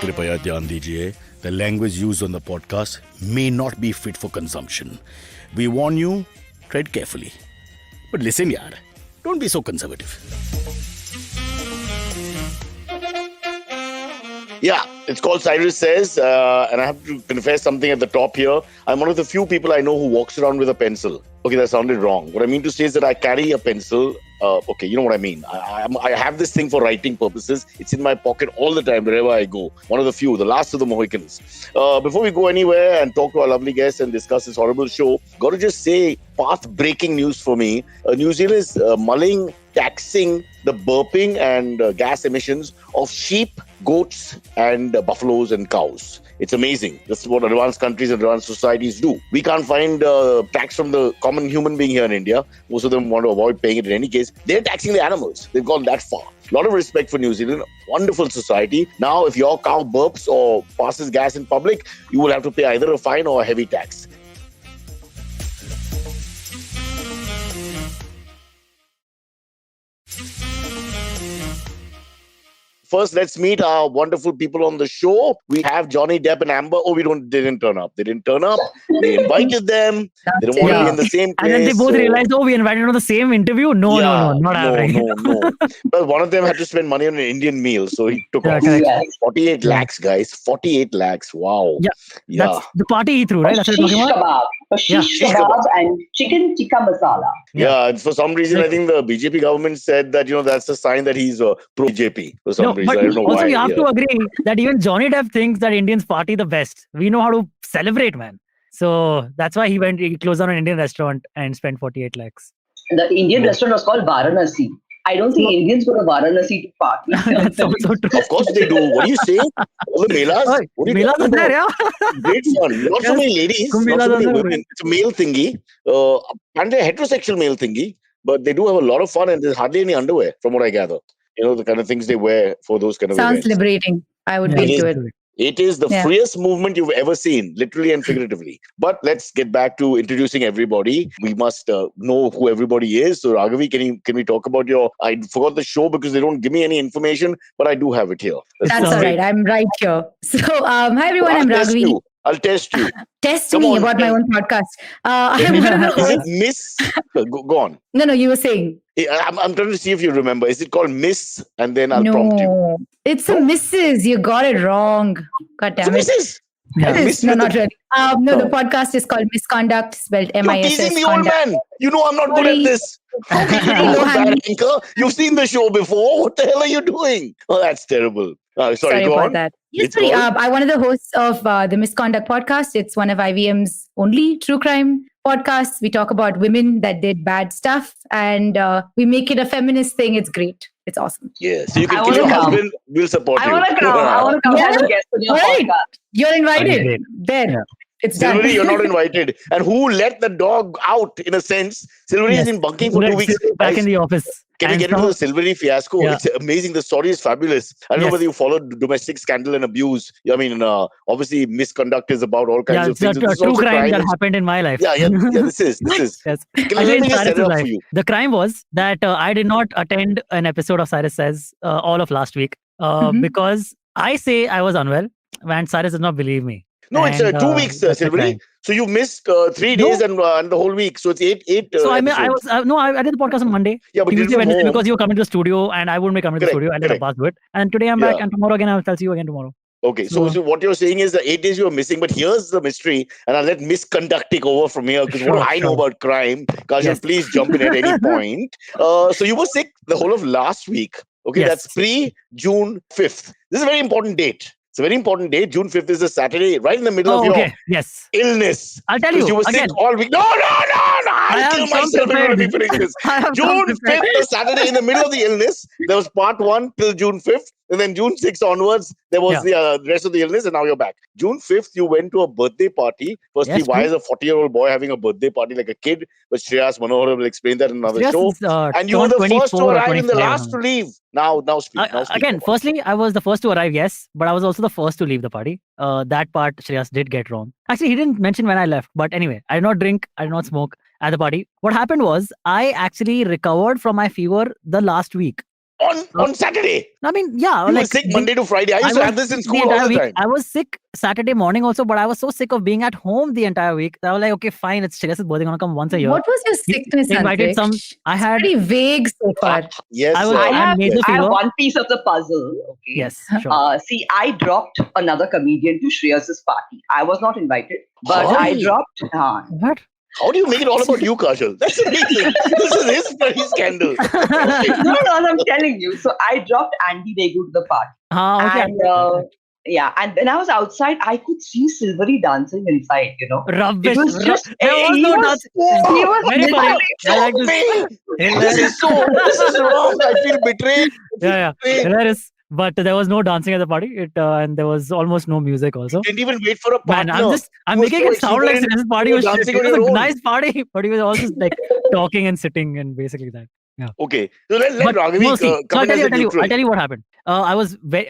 कृपया ध्यान दीजिए, the language used on the podcast may not be fit for consumption. We warn you, tread carefully. But listen yaar, don't be so conservative. Yeah, it's called Cyrus Says, and I have to confess something at the top here. I'm one of the few people I know who walks around with a pencil. Okay, that sounded wrong. What I mean to say is that I carry a pencil. Okay, you know what I mean. I have this thing for writing purposes. It's in my pocket all the time, wherever I go. One of the few, the last of the Mohicans. Before we go anywhere and talk to our lovely guests and discuss this horrible show, got to just say, path-breaking news for me. New Zealand is mulling taxing the burping and gas emissions of sheep, goats, and buffaloes and cows. It's amazing. That's what advanced countries and advanced societies do. We can't find tax from the common human being here in India. Most of them want to avoid paying it in any case. They're taxing the animals. They've gone that far. A lot of respect for New Zealand. Wonderful society. Now, if your cow burps or passes gas in public, you will have to pay either a fine or a heavy tax. First, let's meet our wonderful people on the show. We have Johnny Depp and Amber. Oh, they didn't turn up. They didn't turn up. They invited them. They don't want to be in the same place. And then they both realized, we invited them on the same interview. No, not happening. No. Well, one of them had to spend money on an Indian meal, so he took off. 48 lakhs, guys. 48 lakhs. Wow. Yeah. That's the party he threw, right? That's what you're talking about? Shish kebab and chicken tikka masala. Yeah, for some reason, I think the BJP government said that, that's a sign that he's pro-BJP for some reason. But I don't know also why. We have to agree that even Johnny Depp thinks that Indians party the best. We know how to celebrate, man. So that's why he closed down an Indian restaurant and spent 48 lakhs. The Indian restaurant was called Varanasi. I don't think Indians go to Varanasi to party. That's also true. Of course they do. What do you say? All the melas? Melas are there, yeah. Great fun. Not so many ladies, not so many women. It's a male thingy. And a heterosexual male thingy. But they do have a lot of fun and there's hardly any underwear, from what I gather. The kind of things they wear for those kind of Sounds events. liberating. I would be into it. It is the freest movement you've ever seen, literally and figuratively. But let's get back to introducing everybody. We must know who everybody is. So Raghavi, can we talk about I forgot the show because they don't give me any information, but I do have it here. That's all right. I'm right here. So hi everyone, I'm Raghavi. I'll test you. Test me about my own podcast. I'm one of the hosts. Is it Miss? Go on. No, you were saying. I'm trying to see if you remember. Is it called Miss? And then I'll prompt you. It's a Mrs. You got it wrong. God damn it. Mrs. It is. No, not really. The podcast is called Misconduct, spelled M-I-S-S. You're teasing the old man. You know I'm not good at this. You've seen the show before. What the hell are you doing? Oh, that's terrible. Sorry, go about on. That. Yes, sorry. I'm one of the hosts of the Misconduct podcast. It's one of IVM's only true crime podcasts. We talk about women that did bad stuff and we make it a feminist thing. It's great. It's awesome. Yeah. So you can kill your husband. We'll support you. I want to come as a guest on your podcast. You're invited. There. Yeah. It's Silvery, you're not invited. And who let the dog out, in a sense? Silvery has been bunking for 2 weeks. Back in the office. Can we get into the Silvery fiasco? Yeah. It's amazing. The story is fabulous. I don't know whether you followed domestic scandal and abuse. I mean, obviously, misconduct is about all kinds of things. It's a true crime that happened in my life. Yeah, this is. Yes. Let me just set it up for you. The crime was that I did not attend an episode of Cyrus Says all of last week because I say I was unwell and Cyrus does not believe me. No, it's 2 weeks, Silvery. So you missed 3 days and the whole week. So it's eight. So I did the podcast on Monday. Yeah, but Tuesday, Wednesday, because you were coming to the studio and I wouldn't be coming to the studio. I did a pass it. And today I'm back and tomorrow again, I'll see you again tomorrow. Okay, so what you're saying is the 8 days you were missing, but here's the mystery, and I'll let misconduct take over from here because what I know about crime, Kajol, please jump in at any point. So you were sick the whole of last week. Okay, that's pre-June 5th. This is a very important date. It's a very important date. June 5th is a Saturday, right in the middle of your illness. I'll tell you. You were sick all week. No. I'll kill myself when we finish this. June 5th, the Saturday in the middle of the illness. There was part 1 till June 5th. And then June 6th onwards, there was the rest of the illness, and now you're back. June 5th, you went to a birthday party. Firstly, why is a 40-year-old boy having a birthday party like a kid? But Shreyas Manohar will explain that in another show. And you were the first to arrive and the last to leave. Now speak. Again, firstly, I was the first to arrive, yes. But I was also the first to leave the party. That part, Shreyas did get wrong. Actually, he didn't mention when I left. But anyway, I did not drink. I did not smoke at the party. What happened was, I actually recovered from my fever the last week. on Saturday. I mean, yeah, You were sick Monday to Friday. I used to have this in school all the time. I was sick Saturday morning also, but I was so sick of being at home the entire week. I was like, okay, fine, it's Shreyas' birthday gonna come once a year. What was your sickness, He invited Antariksh? I had Pretty vague so far. Yes, I have major fever. one piece of the puzzle. Okay. Yes, sure. See, I dropped another comedian to Shreyas' party. I was not invited, but How? I dropped. What? How do you make it all about you, Kajol? That's amazing. This is his bloody scandal. No, I'm telling you. So I dropped Andy Degu to the party. Okay. And, yeah, and when I was outside, I could see Silvery dancing inside, Rubbish. It was just, There was no dance. he was Very funny. literally I like this. This is wrong. I feel betrayed. Yeah. Hilarious. But there was no dancing at the party. And there was almost no music also. Didn't even wait for a partner. Man, I'm making it sound like this party was shit. It was a nice party, but he was also just like talking and sitting and basically that. Yeah. Okay, so let Raghavi come in as a neutral. I'll tell you what happened. I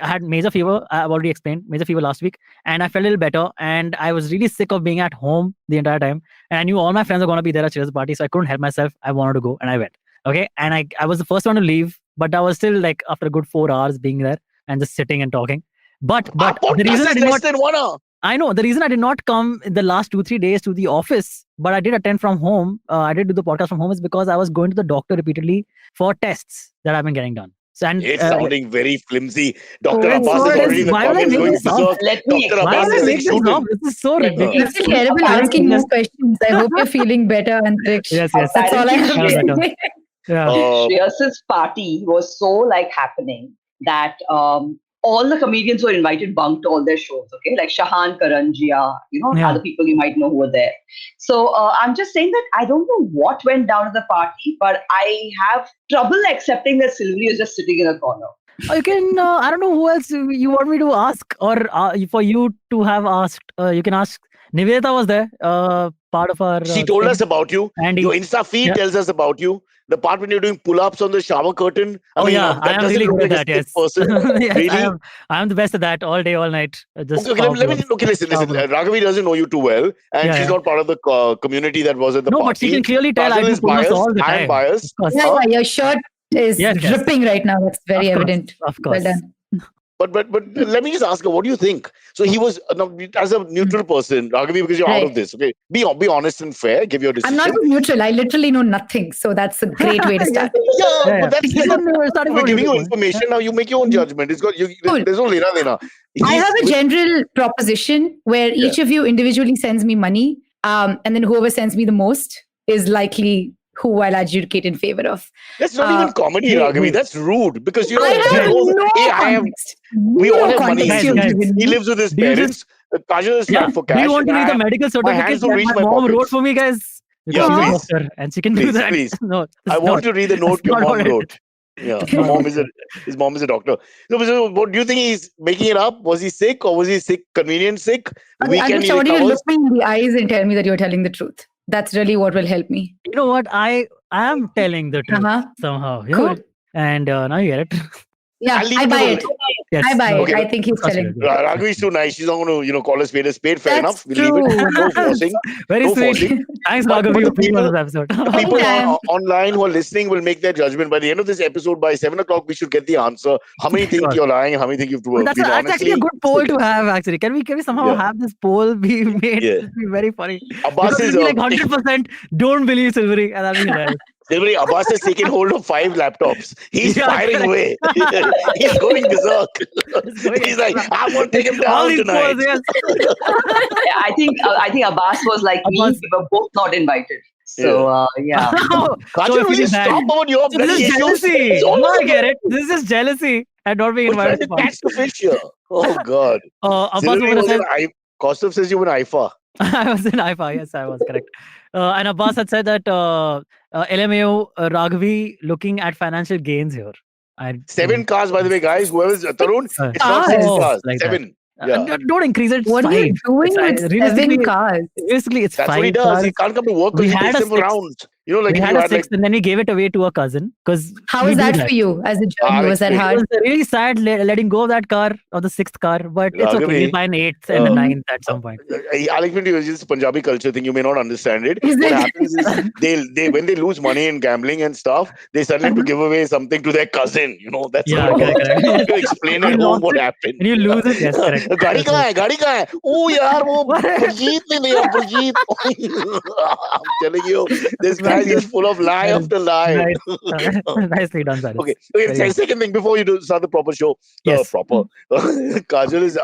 had major fever. I've already explained major fever last week, and I felt a little better. And I was really sick of being at home the entire time. And I knew all my friends were gonna be there at Shreyas' party, so I couldn't help myself. I wanted to go, and I went. Okay, and I was the first one to leave, but I was still like after a good 4 hours being there and just sitting and talking. But the reason I did not. Than 1 hour. I know the reason I did not come in the last 2-3 days to the office, but I did attend from home. I did do the podcast from home is because I was going to the doctor repeatedly for tests that I've been getting done. So, and it's sounding very flimsy. Dr. Oh, Abbas is already in the comments going berserk. Dr. Why Abbas am I is making this up? This is so ridiculous. It's terrible asking more questions. I hope you're feeling better, Antariksh. Yes. That's all I have to say. Yeah. Shreyas' party was so like happening that all the comedians who were invited bunked all their shows, okay? Like Shahan Karanjia, other people you might know who were there. So I'm just saying that I don't know what went down at the party, but I have trouble accepting that Silvery is just sitting in a corner. You can, I don't know who else you want me to ask or for you to have asked. You can ask. Nivedita was there, part of our... She told us about you. And your Insta feed tells us about you. The part when you're doing pull-ups on the shower curtain. I am really good at that, yes. Yes, really? I am the best at that all day, all night. Listen. Raghavi doesn't know you too well. And she's not part of the community that was at the party. No, but she can clearly tell I do pull-ups all the time. I am biased. Yeah, your shirt is dripping right now. That's very evident. Of course. Well done. But let me just ask her, what do you think? So he was, as a neutral person, Raghavi, because you're out of this, okay? Be honest and fair. Give your decision. I'm not neutral. I literally know nothing. So that's a great way to start. But that's we're giving you information. Now you make your own judgment. It's got there's no lena dena. I have a general proposition where each of you individually sends me money, and then whoever sends me the most is likely who I'll adjudicate in favor of. That's not even comedy, Raghavi. That's rude because we all have money. He lives with his parents. Kajol is fine for cash. Do you want to read the medical certificate that my mom wrote for me, guys? Yeah, please. And she can do that. Please. No, I want to read the note your mom wrote. Yeah, his mom is a doctor. So, what do you think he's making it up? Was he sick or was he sick? Convenient sick? I'm sure you look me in the eyes and tell me that you're telling the truth. That's really what will help me. You know what? I am telling the truth somehow. You know? And now you get it. Yeah, I buy it. Yes. I buy it. I think he's telling. Raghavi is too nice. She's not going to call a spade a spade. Fair enough. We leave it. No forcing. Very sweet. Forcing. Thanks, Raghavi, for being on this episode. People online who are listening will make their judgment. By the end of this episode, by 7 o'clock, we should get the answer. How many think you're lying and how many think you've been honestly? That's actually a good poll to have, actually. Can we somehow have this poll be made? It would be very funny. Abbas is like 100% don't believe Silvery. And that'll be hilarious. Silvery, Abbas has taken hold of 5 laptops. He's firing away. He's going berserk. He's like, I'm going to take him down tonight. Polls, I think Abbas was like me. We were both not invited. So, yeah. Kajol, will you stop about your this is jealousy. I get it. This is jealousy and not being invited. To catch the fish here. Oh, God. Kaustubh says you were in IFA. I was in IFA. Yes, I was correct. And Abbas had said that LMAO Raghavi looking at financial gains here. 7 cars, by the way, guys. Whoever's Tarun, it's not 6 cars. Like 7. Yeah. Don't increase it. What are you doing with 7 cars? Basically, it's That's 5 what he does. cars. He can't come to work because he takes them for rounds. You know, like We if had you a had sixth, like, and then we gave it away to a cousin because How was that for you as a journey? I'll Was that explain. It hard? was really sad letting go of that car, of the sixth car, but it's okay. Raghavi, We'll buy an eighth and a uh, ninth at some point. I'll explain to you. It's just Punjabi culture thing. You may not understand it. Is What it? happens is they when they lose money in gambling and stuff, they suddenly have to give away something to their cousin. You know, that's Yeah, how it correct, works. correct. You have to explain at You home lost what it happened. and you lose it. Yes, correct. गाड़ी That's कहाँ right. है गाड़ी कहाँ है ओ यार वो What? Baljeet ने दिया Baljeet I'm telling you this guy is Exactly. just full of lie That is after lie. nice. Nicely done, Cyrus. Okay, Very good. second thing before you start the proper show, Yes. proper. Kajol is.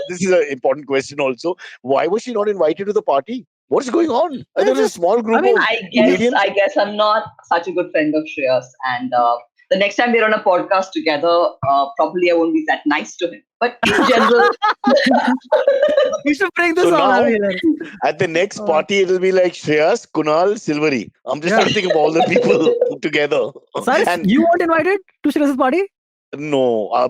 This is an important question also. Why was she not invited to the party? What's going on? I thought it was a small group mean, of comedians. I guess I'm not such a good friend of Shreyas, and the next time we're on a podcast together, probably I won't be that nice to him. But in general, We should bring this So on. now- Ravi. At the next party, it'll be like Shreyas, Kunal, Silvery. I'm just trying to think of all the people together. Cyrus, And you weren't invited to Shreyas' party? no,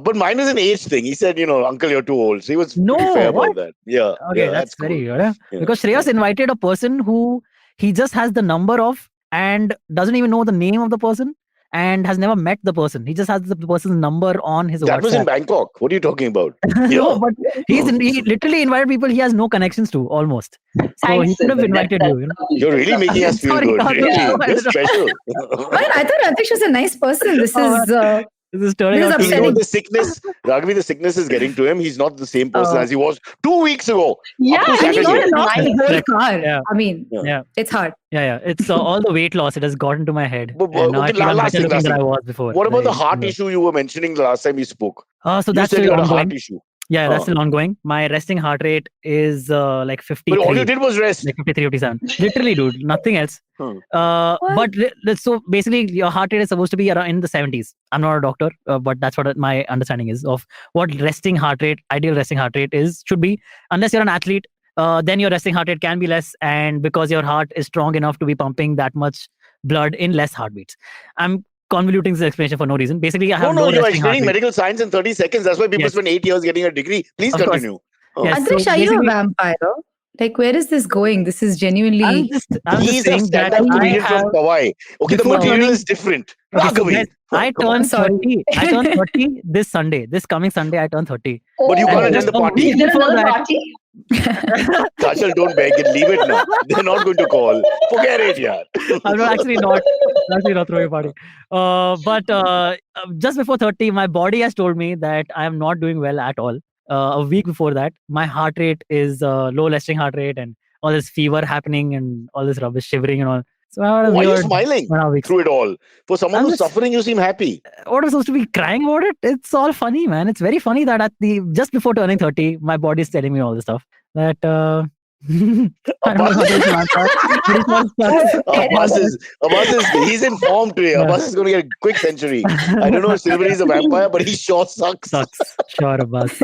but mine is an age thing. He said, uncle, you're too old. So he was No, pretty fair what? about that. Yeah. Okay, yeah, that's very cool. good. Yeah? Yeah. Because Shreyas invited a person who he just has the number of and doesn't even know the name of the person and has never met the person. He just has the person's number on his That was in WhatsApp. Bangkok. What are you talking about? No, Yeah. but he literally invited people he has no connections to almost. So he thanks, could have Silver. invited That's you. You know? lovely. You're really That's making us feel Sorry, good. Kajol. Really. Yeah. You're special. Well, I thought Antariksh was a nice person. This Oh, is This is turning This is out to You be know, upsetting. the sickness, Raghavi, the sickness is getting to him. He's not the same person Oh. as he was 2 weeks ago. Yeah, Up to and and you Saturday. got know, an nice. whole car. Yeah. I mean, Yeah, it's hard. yeah. It's all the weight loss. It has gotten to my head. But, And now I okay, feel I'm last better thing, looking than I last thing. was before. What about the Very heart similar. issue you were mentioning the last time we spoke? So You that's said you still had a heart ongoing. issue. Yeah, that's still ongoing. My resting heart rate is like 53. But all you did was rest. Like 53, 57. Literally, dude. Nothing else. Hmm. But so basically, your heart rate is supposed to be around in the 70s. I'm not a doctor, but that's what my understanding is of what resting heart rate, ideal resting heart rate should be. Unless you're an athlete, then your resting heart rate can be less. And because your heart is strong enough to be pumping that much blood in less heartbeats. I'm convoluting this explanation for no reason. Basically, I have No, low you're resting heart explaining rate. medical science in 30 seconds. That's why people Yes. spend 8 years getting a degree. Please Of course. continue. Oh. Yes, so Antariksh, are you a basically- vampire? Like, where is this going? This is genuinely. I'm just He's a saying that stand-up I comedian have. from Powai. Okay, the before material turning- is different. Okay, so Raghavi. guys, I Come on. turned Sorry. 30. I turned 30 this Sunday. This coming Sunday, I turned 30. But you Oh, can't attend just the a party. week is there before another that- party? Kajol, don't beg it. Leave it now. They're not going to call. Forget it, yeah. I'm actually not throwing a party. But just before 30, my body has told me that I am not doing well at all. A week before that, my heart rate is low resting heart rate and all this fever happening and all this rubbish, shivering and all. So I had a Why are you weird smiling 1.5 weeks. through it all? For someone I'm who's just- suffering, you seem happy. What am I supposed to be crying about it? It's all funny, man. It's very funny that just before turning 30, my body is telling me all this stuff. That I don't know how to answer, but it's all sucks. Abbas is he's informed today. Yeah. Abbas is going to get a quick century. I don't know if Silvery is a vampire, but he sure sucks. Sucks. Sure, Abbas.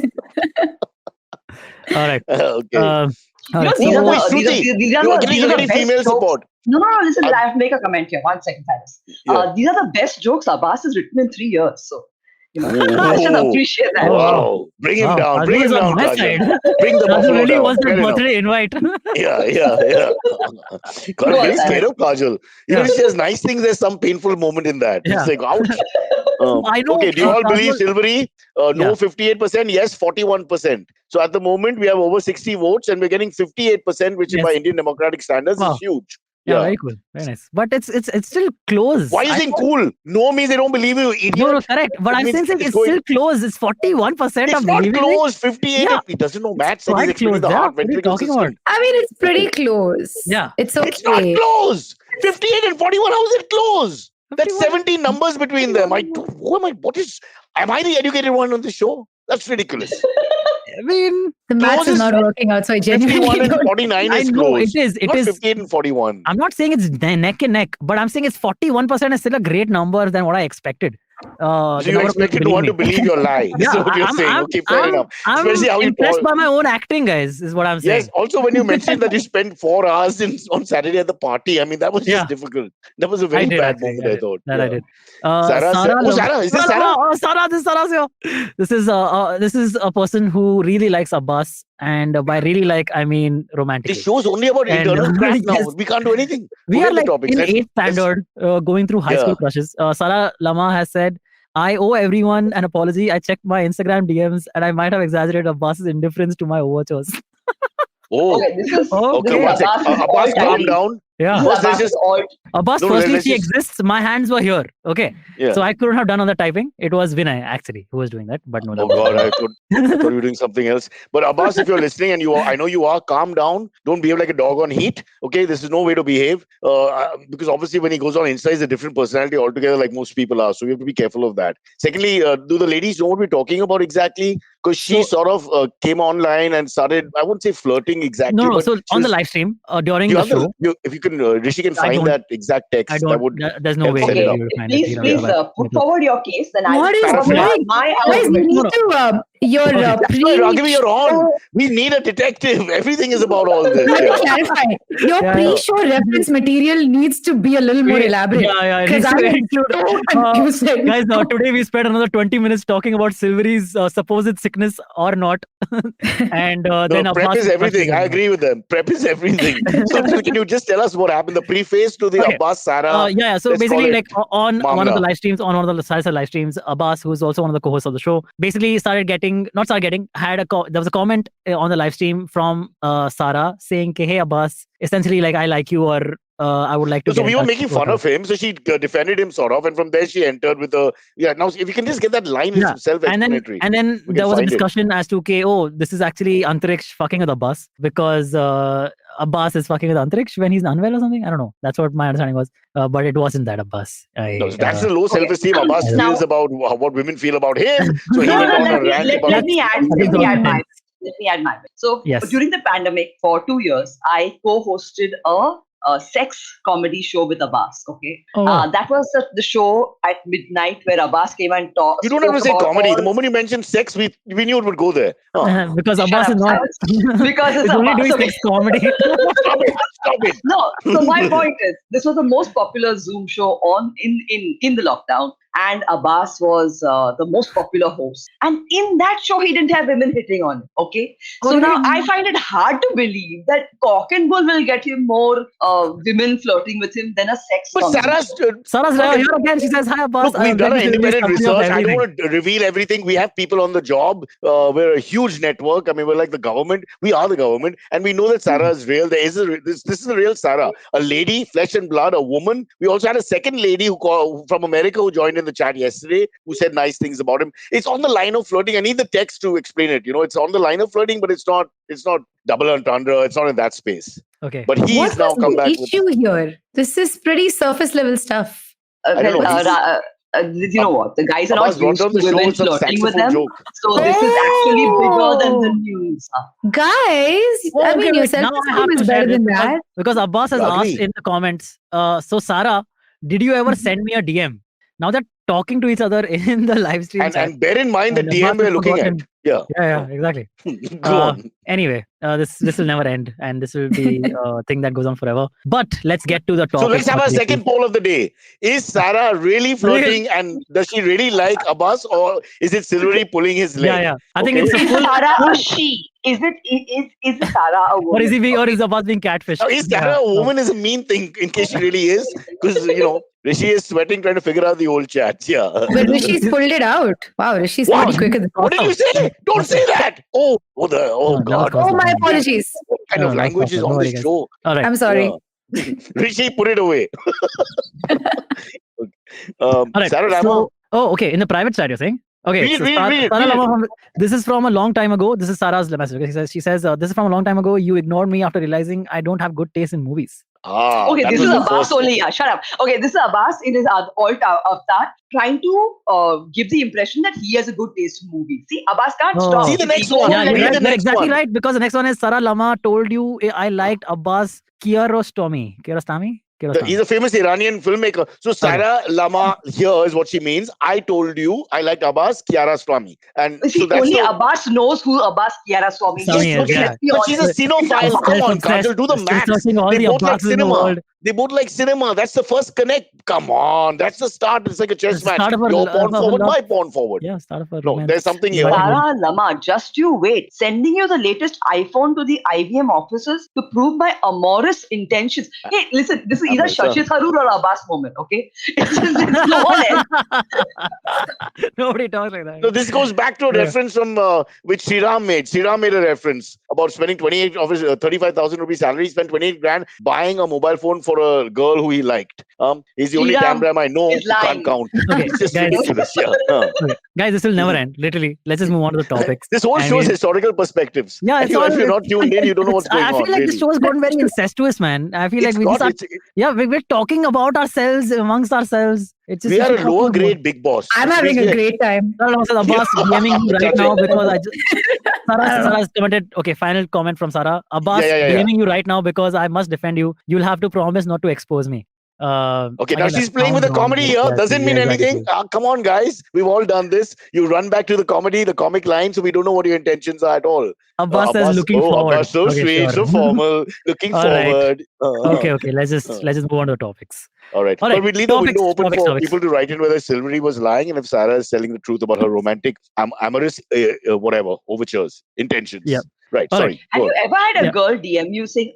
All right. Okay. All You know, right. these So, are wait, the- these are- Shruti, these are you're the- these are the getting best female jokes. support. No, listen, I'm- I have to make a comment here. 1 second, Cyrus. Yeah. These are the best jokes Abbas has written in 3 years. So, I should Oh. appreciate that. Oh, Wow. Bring him wow, down. Kajol Bring him is on down, my Kajol. side. Bring the Kajol buffalo really down. wants that Fair enough. birthday invite. Yeah. Got Go on, very scared Cyrus. of Kajol. Even Yeah. if she has nice things, there's some painful moment in that. Yeah. It's like, ouch. I know, Okay, do you all Kajol- believe Silvery? No, Yeah. 58%. Yes, 41%. So at the moment, we have over 60 votes and we're getting 58%, which Yes. by Indian democratic standards Wow. is huge. Yeah, Yeah. very cool. Very nice. But it's still close. Why are you I saying thought- cool? No means they don't believe you, idiot. No, correct. But That I'm means saying it's it's going- still close. It's 41% It's of not believing it. close. 58. Yeah. He doesn't know maths and quite he's explaining close, the yeah. heart What are you ventricle talking system. about? I mean, it's pretty close. Yeah. It's It's not okay. close. 58 and 41. How is it close? That's 51. 17 numbers between them. Am I the educated one on the show? That's ridiculous. I mean, The maths is Closest not working out, so I 51 genuinely and don't. 49 I is know close. it is. It Not is. 58 and 41. I'm not saying it's neck and neck, but I'm saying it's 41% is still a great number than what I expected. So you're expected no one to believe your lie. This is what you're saying. Okay, fair enough. Especially how you impressed by my own acting, guys, is what I'm saying. Yes. Also, when you mentioned that you spent 4 hours on Saturday at the party, I mean, that was just difficult. That was a very bad moment, I thought. I did. Sarah, Sarah, is this Sarah? Sarah, this is Sarah's here. This is a person who really likes Abbas, and by really like, I mean romantically. This show's only about internal crap now. We can't do anything. We are like in 8th standard, going through high school crushes. Sarah Lama has said, I owe everyone an apology. I checked my Instagram DMs and I might have exaggerated Abbas's indifference to my overtures. Okay, this is one sec. Abbas, calm down. Yeah. Abbas, firstly, she exists. My hands were here. Okay. Yeah. So I couldn't have done all the typing. It was Vinay, actually, who was doing that. But no. Oh, God. I thought you were doing something else. But Abbas, if you're listening and I know you are, calm down. Don't behave like a dog on heat. Okay. This is no way to behave. Because obviously, when he goes on Insta, he's a different personality altogether, like most people are. So we have to be careful of that. Secondly, do the ladies know what we're talking about exactly? Because she sort of came online and started, I wouldn't say flirting exactly. No. So on the live stream, during the show. If you can, Rishi can find that exact text. There's no way. Okay. Please put forward your case. Then what is my argument. You need to your Raghavi, you're on. We need a detective. Everything is about all this. Let me clarify. Your pre-show reference material needs to be a little more elaborate. Because I'm so confused. Guys, today we spent another 20 minutes talking about Silvery's supposed sickness or not. And then prep is everything. I agree with them. Prep is everything. So can you just tell us what happened? The preface to the Abbas Sarah. So basically, like on one of the live streams, live streams, Abbas, who's also one of the co-hosts of the show, basically there was a comment on the live stream from Sarah saying, hey Abbas, essentially like I like you, or I would like to. So we were making fun of him. So she defended him sort of, and from there she entered with a Now, if you can just get that line, it's self-explanatory. And then there was a discussion as to this is actually Antariksh fucking with Abbas because Abbas is fucking with Antariksh when he's unwell or something. I don't know. That's what my understanding was. But it wasn't that Abbas. That's the low self-esteem Abbas feels about what women feel about him. So he went on a rant about. Let me add my bit. So during the pandemic for 2 years, I co-hosted a sex comedy show with Abbas. Okay, that was the show at midnight where Abbas came and talked. You don't have to say comedy. The moment you mentioned sex, we knew it would go there. Because Abbas is not. Because it's only doing sex comedy. Stop it. No. So my point is, this was the most popular Zoom show in the lockdown. And Abbas was the most popular host. And in that show, he didn't have women hitting on him. Okay. So now I find it hard to believe that Cock and Bull will get him more women flirting with him than a sex comedy. But Sarah's here again. She says, hi, Abbas. Look, we've done an independent research. I don't want to reveal everything. We have people on the job. We're a huge network. I mean, we're like the government. We are the government. And we know that Sarah is real. This is a real Sarah. A lady, flesh and blood, a woman. We also had a second lady from America who joined in the chat yesterday, who said nice things about him. It's on the line of flirting. I need the text to explain it. It's on the line of flirting, but it's not double entendre. It's not in that space. Okay. But he's now come back. What's the issue here? This is pretty surface level stuff. I don't know. You know what? The guys are not used to women flirting with them. Joke. So this is actually bigger than the news. Guys, I mean, your self-esteem is better than that. Because Abbas has asked in the comments, so Sarah, did you ever send me a DM? Now they're talking to each other in the live stream. And bear in mind the DM we're looking at. Yeah, exactly. Go on. Anyway, this will never end, and this will be a thing that goes on forever. But let's get to the topic. So let's have our second poll of the day. Is Sarah really flirting, and does she really like Abbas, or is it Silvery pulling his leg? Yeah. I think it's a full. Sarah a she? Is it Sarah a woman? Or is Abbas being catfished? Now, is Sarah a woman is a mean thing in case she really is, because Rishi is sweating trying to figure out the old chat. Yeah. But Rishi's pulled it out. Wow, Rishi's pretty quick at the What did you say? Don't say that. Oh God. Oh, my apologies. What kind of language is on this show? All right. I'm sorry. Yeah. Rishi, put it away. All right. Sarah Lama. Okay. In the private chat, you're saying? Okay. Read it. This is from a long time ago. This is Sarah's message. She says, this is from a long time ago. You ignored me after realizing I don't have good taste in movies. Okay, this is Abbas only. Shut up. Okay, this is Abbas in his alt avatar trying to give the impression that he has a good taste in movies. See, Abbas can't stop. See the next one. Yeah, you're exactly right, because the next one is Sarah Lama told you I liked Abbas Kiarostami. Kiarostami. He's a famous Iranian filmmaker. So Sarah Lama here is what she means. I told you I like Abbas Kiarostami. And See, so that's only the... Abbas knows who Abbas Kiarostami Swami is. is, Okay, yeah. let's be But she's a honest. cinephile. Come on, Self-obsessed. Kajol, do the She's maths. searching all They the both like Abbases in the cinema. world. They both like cinema. That's the first connect. Come on. That's the start. It's like a chess The match. start of a Your of pawn a forward, love. my pawn forward. Yeah, start of a No, romance. there's something here. Sarah Lama, just you wait. Sending you the latest iPhone to the IVM offices to prove my amorous intentions. Hey, listen, this is either Shashi Tharoor or Abbas moment, okay? It's no one else. Nobody talks like that. No, this goes back to a reference from which Sriram made. Sriram made a reference about spending 28 of his 35,000 rupee salary. He spent 28 grand buying a mobile phone for a girl who he liked. He's the only Sriram damn I know who is can't lying. count. Okay, It's just guys. ridiculous. Yeah. Okay. Guys, this will never end. Literally, let's just move on to the topics. This whole I show is mean- historical perspectives. Yeah, it's if all. you're not tuned in, you don't know what's going I feel on. like Really. this show has gotten very incestuous, man. I feel It's like we not. just are, we're talking about ourselves amongst ourselves. It's just We are a talking lower about- grade big boss. I'm having a great time. Abbas DMing you right now because I just Uh-huh. Sarah's commented. Okay, final comment from Sarah. Abbas Yeah. DMing you right now because I must defend you. You'll have to promise not to expose me. Okay, now again, she's that playing with the sounds wrong. comedy here. Yeah, Doesn't mean yeah, anything. exactly. Come on, guys. We've all done this. You run back to the comedy, the comic line, so we don't know what your intentions are at all. Abbas says looking forward. Abbas, so Okay, sweet, sure. so formal, looking All right. forward. Okay. Let's just move on to the topics. All right. All right. But we leave the Topics, window open topics, for topics. people to write in whether Silvery was lying and if Sarah is telling the truth about her romantic, amorous, whatever, overtures, intentions. Yeah. Right. All Sorry. Have Go you on. ever had a Yeah. girl DM you saying,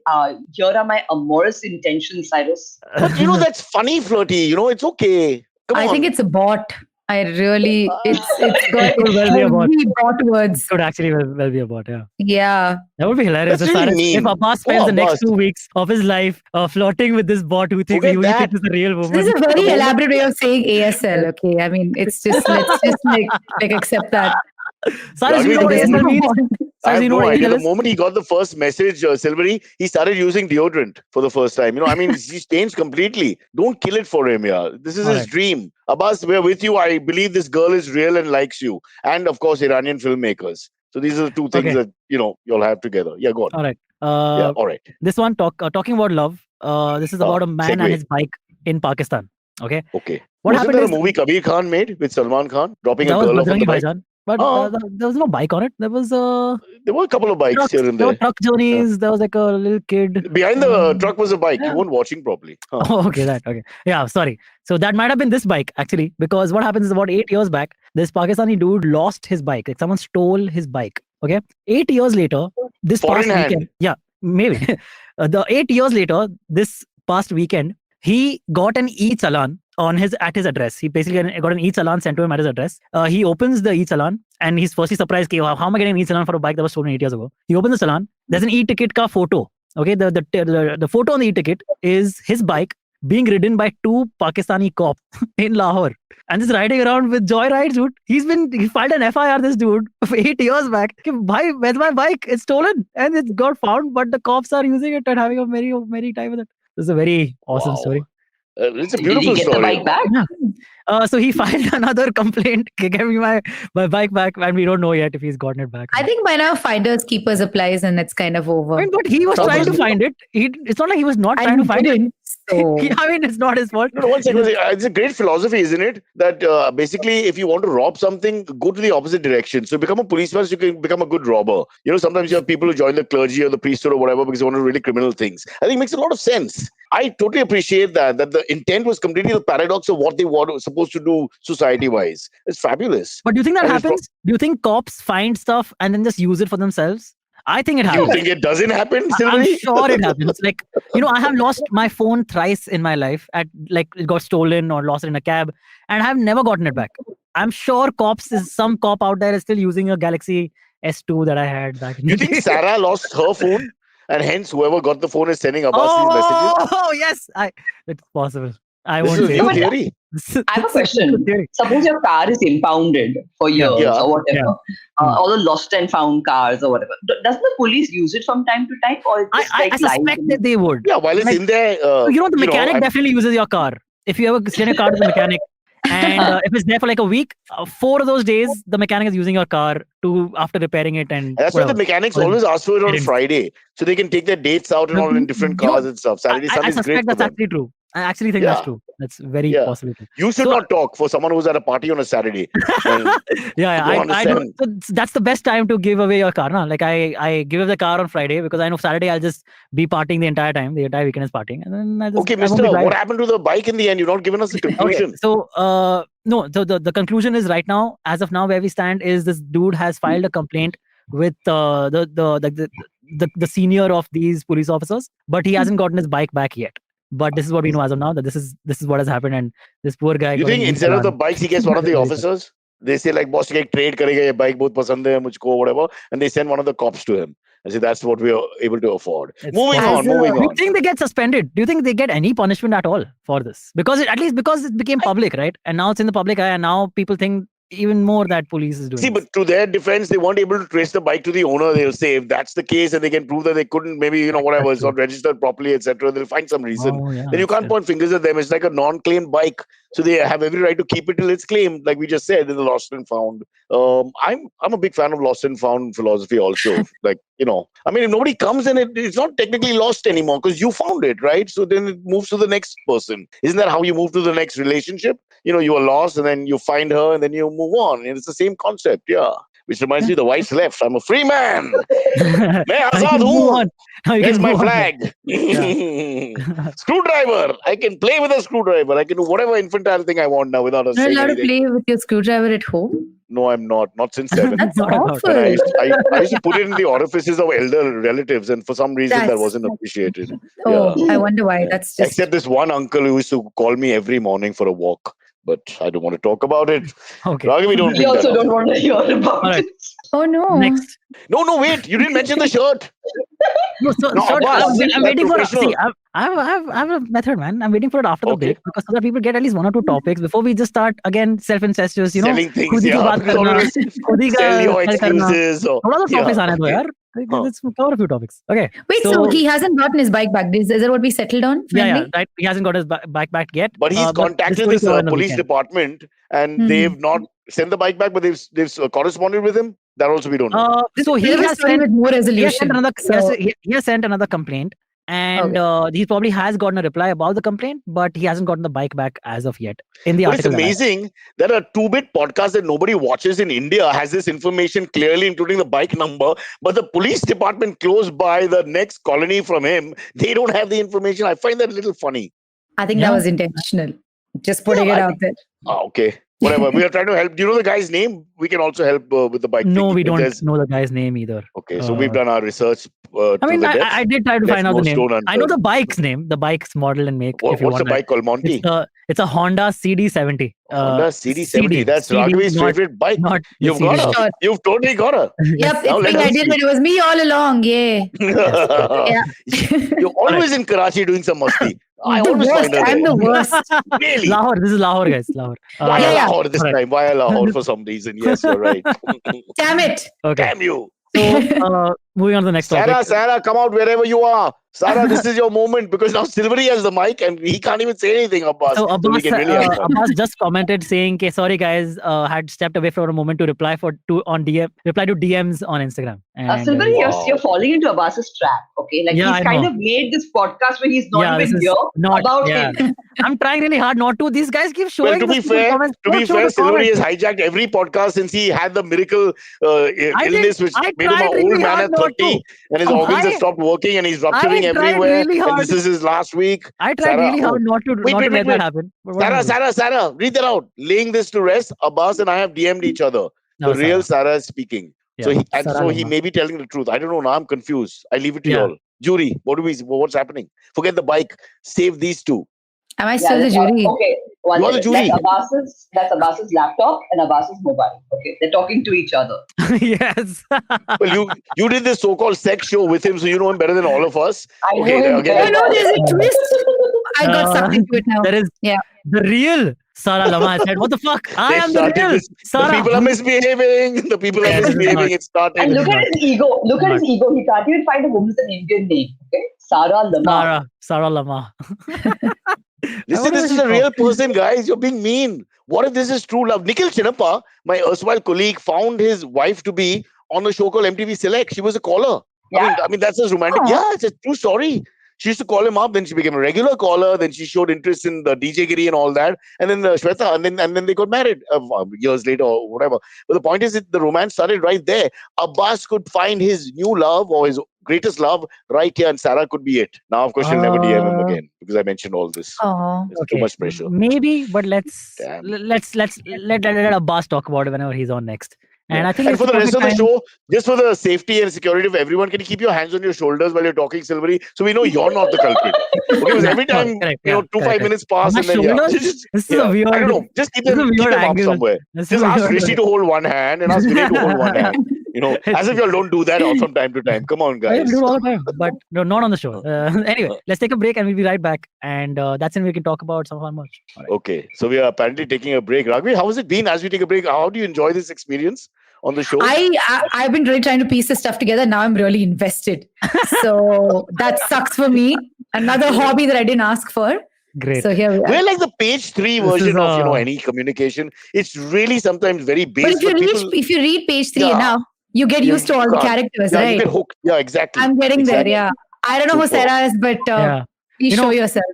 here are my amorous intentions, Cyrus? But that's funny, flirty. It's okay. Come on. I think it's a bot. I really, it's got It could well be a bot. heavy bot words. Could actually well be about, yeah. Yeah. That would be hilarious. That's If really Sarah- mean. if Abbas spends Oh, the next Abbas. 2 weeks of his life flirting with this bot who thinks Forget he that. thinks is a real woman. This is a very elaborate way of saying ASL. Okay. I mean, it's just, let's just like accept that. Cyrus, you Raghavi, know what the ASL means? I have you know no what idea. ASL The is? moment he got the first message, Silvery, he started using deodorant for the first time. He's changed completely. Don't kill it for him, yeah. This is All his right. dream. Abbas, we're with you. I believe this girl is real and likes you. And of course, Iranian filmmakers. So these are the two things Okay. that, you'll have together. Yeah, go on. All right. Yeah, all right. This one talking about love. This is about a man segue. and his bike in Pakistan. Okay. Okay. What Wasn't happened there is a movie Kabir Khan made with Salman Khan dropping that a was girl off on the Bajrangi bike? Bhaijaan, but Oh. there was no bike on it. There was There were a couple of bikes trucks. here and There were there. truck journeys. There was like a little kid. Behind the truck was a bike. You weren't watching properly. Huh. Oh, okay, okay. Yeah, sorry. So that might have been this bike actually, because what happens is about 8 years back, this Pakistani dude lost his bike. Like someone stole his bike. Okay, 8 years later, this Foreign past hand. weekend, yeah, maybe the 8 years later, this past weekend, he got an e-challan at his address. He basically got an e-challan sent to him at his address. He opens the e-challan and he's firstly surprised. How am I getting an e-challan for a bike that was stolen 8 years ago? He opens the challan. There's an e-ticket ka photo. Okay, the photo on the e-ticket is his bike being ridden by 2 Pakistani cops in Lahore. And just riding around with joyride, dude. He filed an FIR, this dude, 8 years back. Bhai, where's my bike? It's stolen and it's got found, but the cops are using it and having a merry time with it. This is a very awesome Wow. story. It's a Did beautiful he get story. the bike back? Yeah. So he filed another complaint. Give me my bike back, and we don't know yet if he's gotten it back. I think by now finders keepers applies and it's kind of over. I mean, but he was trying to find it. It's not like he was not trying to find it. So I mean, it's not his fault. No, 1 second. It's a great philosophy, isn't it? That basically, if you want to rob something, go to the opposite direction. So become a policeman, so you can become a good robber. Sometimes you have people who join the clergy or the priesthood or whatever because they want to do really criminal things. I think it makes a lot of sense. I totally appreciate that the intent was completely the paradox of what they were supposed to do society-wise. It's fabulous. But do you think that And it's happens? Do you think cops find stuff and then just use it for themselves? I think it You happens. think it doesn't happen, I'm Silvery? sure it happens. Like, I have lost my phone thrice in my life. It got stolen or lost in a cab, and I have never gotten it back. I'm sure some cop out there is still using a Galaxy S2 that I had back in You the think day. Sarah lost her phone? And hence, whoever got the phone is sending Abbas these messages? Oh, yes. It's possible. I This won't is a say new it. theory. I have a question. Suppose your car is impounded for years Yeah. or whatever, all the lost and found cars or whatever. Doesn't the police use it from time to time, or it's just I like suspect lies? that they would. Yeah, while it's Like, in there. The mechanic definitely uses your car. If you ever send a car to the mechanic, And if it's there for like a week, 4 of those days, the mechanic is using your car to after repairing it and That's why the whatever. mechanics Well, always ask for it on parents. Friday, so they can take their dates out and all in different You know, cars and stuff. Saturday, I Sunday is great suspect for that's them. actually true. I actually think that's Yeah. true. That's very Yeah. possibly true. You should So- not talk for someone who's at a party on a Saturday. And Yeah, I don't I don't. understand. So that's the best time to give away your car. Na? Like I give away the car on Friday because I know Saturday I'll just be partying the entire time. The entire weekend is partying, and then I just Okay, I won't be Mister, driving. what happened to the bike in the end? You've not given us the Okay, conclusion. so no, so the conclusion is right now, as of now, where we stand is this dude has filed a complaint with the senior of these police officers, but he hasn't gotten his bike back yet. But this is what we know as of now, that this is what has happened, and this poor guy. You got a think new instead of the challan. bikes, he gets one of the officers? They say like, boss, take trade karega, ye bike bahut pasand hai mujhko, whatever, and they send one of the cops to him. I say that's what we are able to afford. It's Moving possible. on, As a- moving Do you on. think they get suspended? Do you think they get any punishment at all for this? Because at least because it became public, right? And now it's in the public eye, and now people think even more that police is doing. See, this. but to their defense, they weren't able to trace the bike to the owner. They'll say if that's the case and they can prove that they couldn't, maybe, whatever, it's not registered properly, etc., they'll find some reason. Oh, yeah, Then you that's can't fair. point fingers at them. It's like a non-claimed bike. So they have every right to keep it till it's claimed, like we just said in the lost and found. I'm a big fan of lost and found philosophy also. Like, I mean, if nobody comes and it's not technically lost anymore because you found it, right? So then it moves to the next person. Isn't that how you move to the next relationship? You are lost and then you find her and then you move on. And it's the same concept, yeah. Which reminds me, the wife's left. I'm a free man. Now मैं you Azad can move हूँ. on. Now you There's can my move on. flag. Screwdriver. I can play with a screwdriver. I can do whatever infantile thing I want now without You're saying allowed to anything. play with your screwdriver at home? No, I'm not. Not since 7. That's Not allowed. awful. And I used to put it in the orifices of elder relatives, and for some reason that That's- wasn't appreciated. Oh, Yeah. I wonder why. Yeah. That's just Except this one uncle who used to call me every morning for a walk. But I don't want to talk about it. Okay. Raghavi, don't We bring that also up. don't want to hear about All right. it. oh no. Next. No, wait. You didn't mention the shirt. No, so, No, short, Abbas, I'm that's waiting for. professional. See, I have a method, man. I'm waiting for it after the Okay. break because so that people get at least 1 or 2 topics before we just start again self-incestuous. Selling things, खुद ही की yeah. बात Because करना, always खुद ही का sell your sell करना. excuses. Or, थोड़ा सा topics आने दो okay. यार. Let's cover a few topics. Okay. Wait, so he hasn't gotten his bike back. Is that what we settled on finally? Yeah, right. He hasn't got his bike back yet. But he's this contacted story this is over in the police weekend. department, and Mhm. they've not sent the bike back, but they've corresponded with him. That also we don't know. So he There was a has story sent with more he has resolution. sent another So- he has sent another complaint, and he probably has gotten a reply about the complaint, but he hasn't gotten the bike back as of yet. In the But it's article, that I- amazing that a 2-bit podcast that nobody watches in India has this information clearly, including the bike number. But the police department close by, the next colony from him, they don't have the information. I find that a little funny. I think Yeah. that was intentional. Just putting Yeah, it I out there. Okay. Whatever. We are trying to help. Do you know the guy's name? We can also help with the bike No, thing. we If don't there's- know the guy's name either. Okay, so we've done our research I to mean, the depth. I did try to Left find out the no name. stone I know unturned. the bike's name, the bike's model and make. If you What's the want bike called, Monty? it's a Honda CD70. Honda CD70. CD, That's CD, Raghavi's not- favorite bike. Not the You've got CD. her. Sure. You've totally got her. Yep, Now it's let me. her I did speak. it. It was me all along. Yay. You're always in Karachi doing some masti. I The always worst. find her I'm there. the worst. Really? Lahore. This is Lahore, guys. Lahore. Via Yeah, yeah. Lahore this Alright. time. Via Lahore for some reason. Yes, you're right. Damn it. Okay. Damn you. So moving on to the next topic. Sarah, come out wherever you are. Sarah, this is your moment because now Silvery has the mic and he can't even say anything about So so we Abbas, can really help him. Abbas just commented saying, "Okay, sorry guys, had stepped away for a moment to reply to DMs on Instagram." And, Silvery, Wow. you're falling into Abbas's trap. Okay, like Yeah, I he's kind know. of made this podcast where he's not Yeah, this even is here not- about yeah. him. I'm trying really hard not to. These guys keep showing. Well, to the be stupid fair, comments. Don't show the Silvery has comments. hijacked every podcast since he had the miracle illness which I made him an tried old really man hard at not 30 and his organs have stopped working and he's rupturing I tried everywhere. really And hard. this is his last week. I tried Sarah, really hard not to wait, let that happen. But what am I doing? Sarah, read that out. Laying this to rest, Abbas and I have DM'd each other. No, The real Sarah is speaking. So Yeah, he Sarah he Lama. may be telling the truth. I don't know. Now I'm confused. I leave it to you Yeah. all. Jury, what's happening? Forget the bike. Save these two. Am I still the that's- jury? Okay, one You're the second. jury. That's Abbas's laptop and Abbas's mobile. Okay, they're talking to each other. Yes. Well, you did this so-called sex show with him, so you know him better than all of us. I Okay, know him again, very Oh, no, well. there's a twist. I got sucked into it now. There is Yeah. the real Sarah Lama has said, "What the fuck? I They've am the started real this- The Sarah." people are misbehaving. The people are Yes, it's misbehaving. not. It started. And look at his ego. Look at Not. his ego. He can't even find a woman with an Indian name. Okay, Sarah Lama. Sarah Lama. Listen, this is a real person, guys. You're being mean. What if this is true love? Nikhil Chinappa, my erstwhile colleague, found his wife to be on a show called MTV Select. She was a caller. Yeah. I mean, that's as romantic. Aw. Yeah, it's a true story. She used to call him up, then she became a regular caller, then she showed interest in the DJ Giri and all that, and then Shweta, and then they got married years later or whatever. But the point is that the romance started right there. Abbas could find his new love or his greatest love right here, and Sarah could be it. Now, of course, she'll never DM him again because I mentioned all this. Oh. It's too much pressure. Maybe, but let's Damn. let Abbas talk about it whenever he's on next. And I think And it's for the rest of the perfect show, just for the safety and security of everyone, can you keep your hands on your shoulders while you're talking, Silvery, so we know you're not the culprit? Okay, because every time Correct, 5 minutes pass My and then shoulders? just, This is a weird. I don't know, just keep this is a them, keep weird them up angle. somewhere. This is Just a ask weird Rishi to hold one hand and ask Vinay to hold one hand. As if y'all don't do that from time to time. Come on, Yeah, we guys. do it all the time, but no, not on the show. Anyway, let's take a break and we'll be right back. And that's when we can talk about some of our merch. All right. Okay, so we are apparently taking a break. Raghavi, how has it been as we take a break? How do you enjoy this experience on the show? I've been really trying to piece this stuff together. Now I'm really invested. So that sucks for me. Another hobby that I didn't ask for. Great. So here we are. We're like the page 3 This version is, of any communication. It's really sometimes very But base. if you read page 3 Yeah. enough, you get You used to all the can't. characters, Yeah, you right? get hooked. Yeah, exactly. I'm getting Exactly. there. Yeah. I don't know who Super. Sarah is, but Yeah. please You show know- yourself.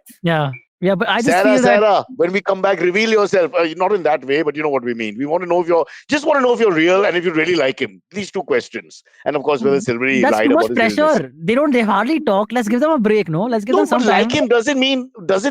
Yeah, but I just feel that Sarah, when we come back, reveal yourself. Not in that way, but you know what we mean. We want to know if you're real and if you really like him. These 2 questions. And of course, whether Silvery that's lied too about much his illness. pressure. They hardly talk. Let's give them a break. No, let's give No, them some but time. like him doesn't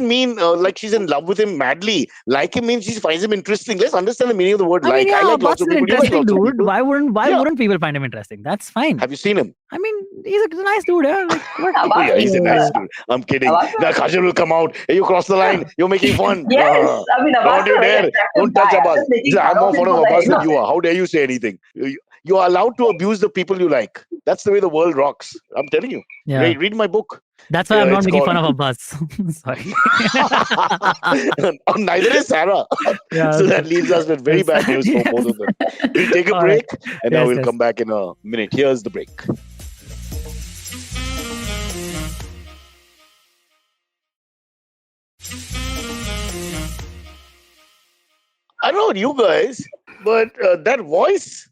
mean like she's in love with him madly. Like him means she finds him interesting. Let's understand the meaning of the word I like. mean, I yeah, like Abbas lots is of an people. You like interesting lots of dude. people. Why Yeah. wouldn't people find him interesting? That's fine. Have you seen him? I mean, he's a nice dude. Yeah? Like, what? Oh, yeah, he's a nice dude. I'm kidding. Abbas- Now Kajol will come out. Hey, you cross the line. You're making fun. Yes, I mean, Abbas Don't you is a very dare. attractive Don't touch guy. I'm Abbas. just making I'm fun more of him fond of for the Abbas than heck you are. How dare you say anything? You are allowed to abuse the people you like. That's the way the world rocks. I'm telling you. Yeah, Read my book. that's why I'm Yeah, not it's making fun called- of Abbas. Sorry. Neither is Sarah. Yeah, So that leaves us with very bad news for both of them. We'll take a All right. break and now Yes, we'll yes. come back in a minute. Here's the break. I don't know about you guys, but that voice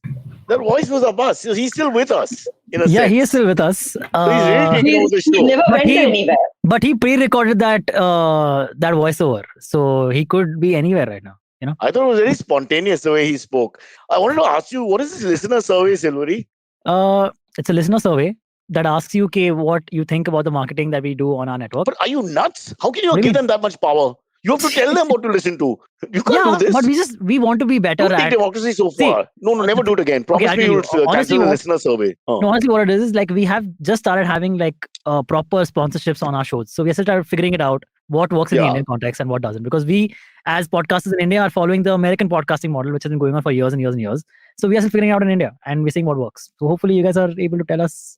was Abbas. He's still with us. In a Yeah, sense. he is still with us. So he's really taking over the He show. never But went he- anywhere. But he pre-recorded that voiceover, so he could be anywhere right now. I thought it was very spontaneous the way he spoke. I wanted to ask you, what is this listener survey, Silvery? It's a listener survey that asks you, okay, what you think about the marketing that we do on our network. But are you nuts? How can you What do you give them that much power? You have to tell them what to listen to. You can't Yeah, do this. but we want to be better Don't take at. democracy so See, far. No, never do it again. Promise I'll me tell you'll you. Honestly, cancel the what- listener survey. No, honestly, what it is like we have just started having like proper sponsorships on our shows. So we have started figuring it out what works in the Yeah. Indian context and what doesn't. Because we, as podcasters in India, are following the American podcasting model, which has been going on for years and years and years. So we are still figuring it out in India and we're seeing what works. So hopefully you guys are able to tell us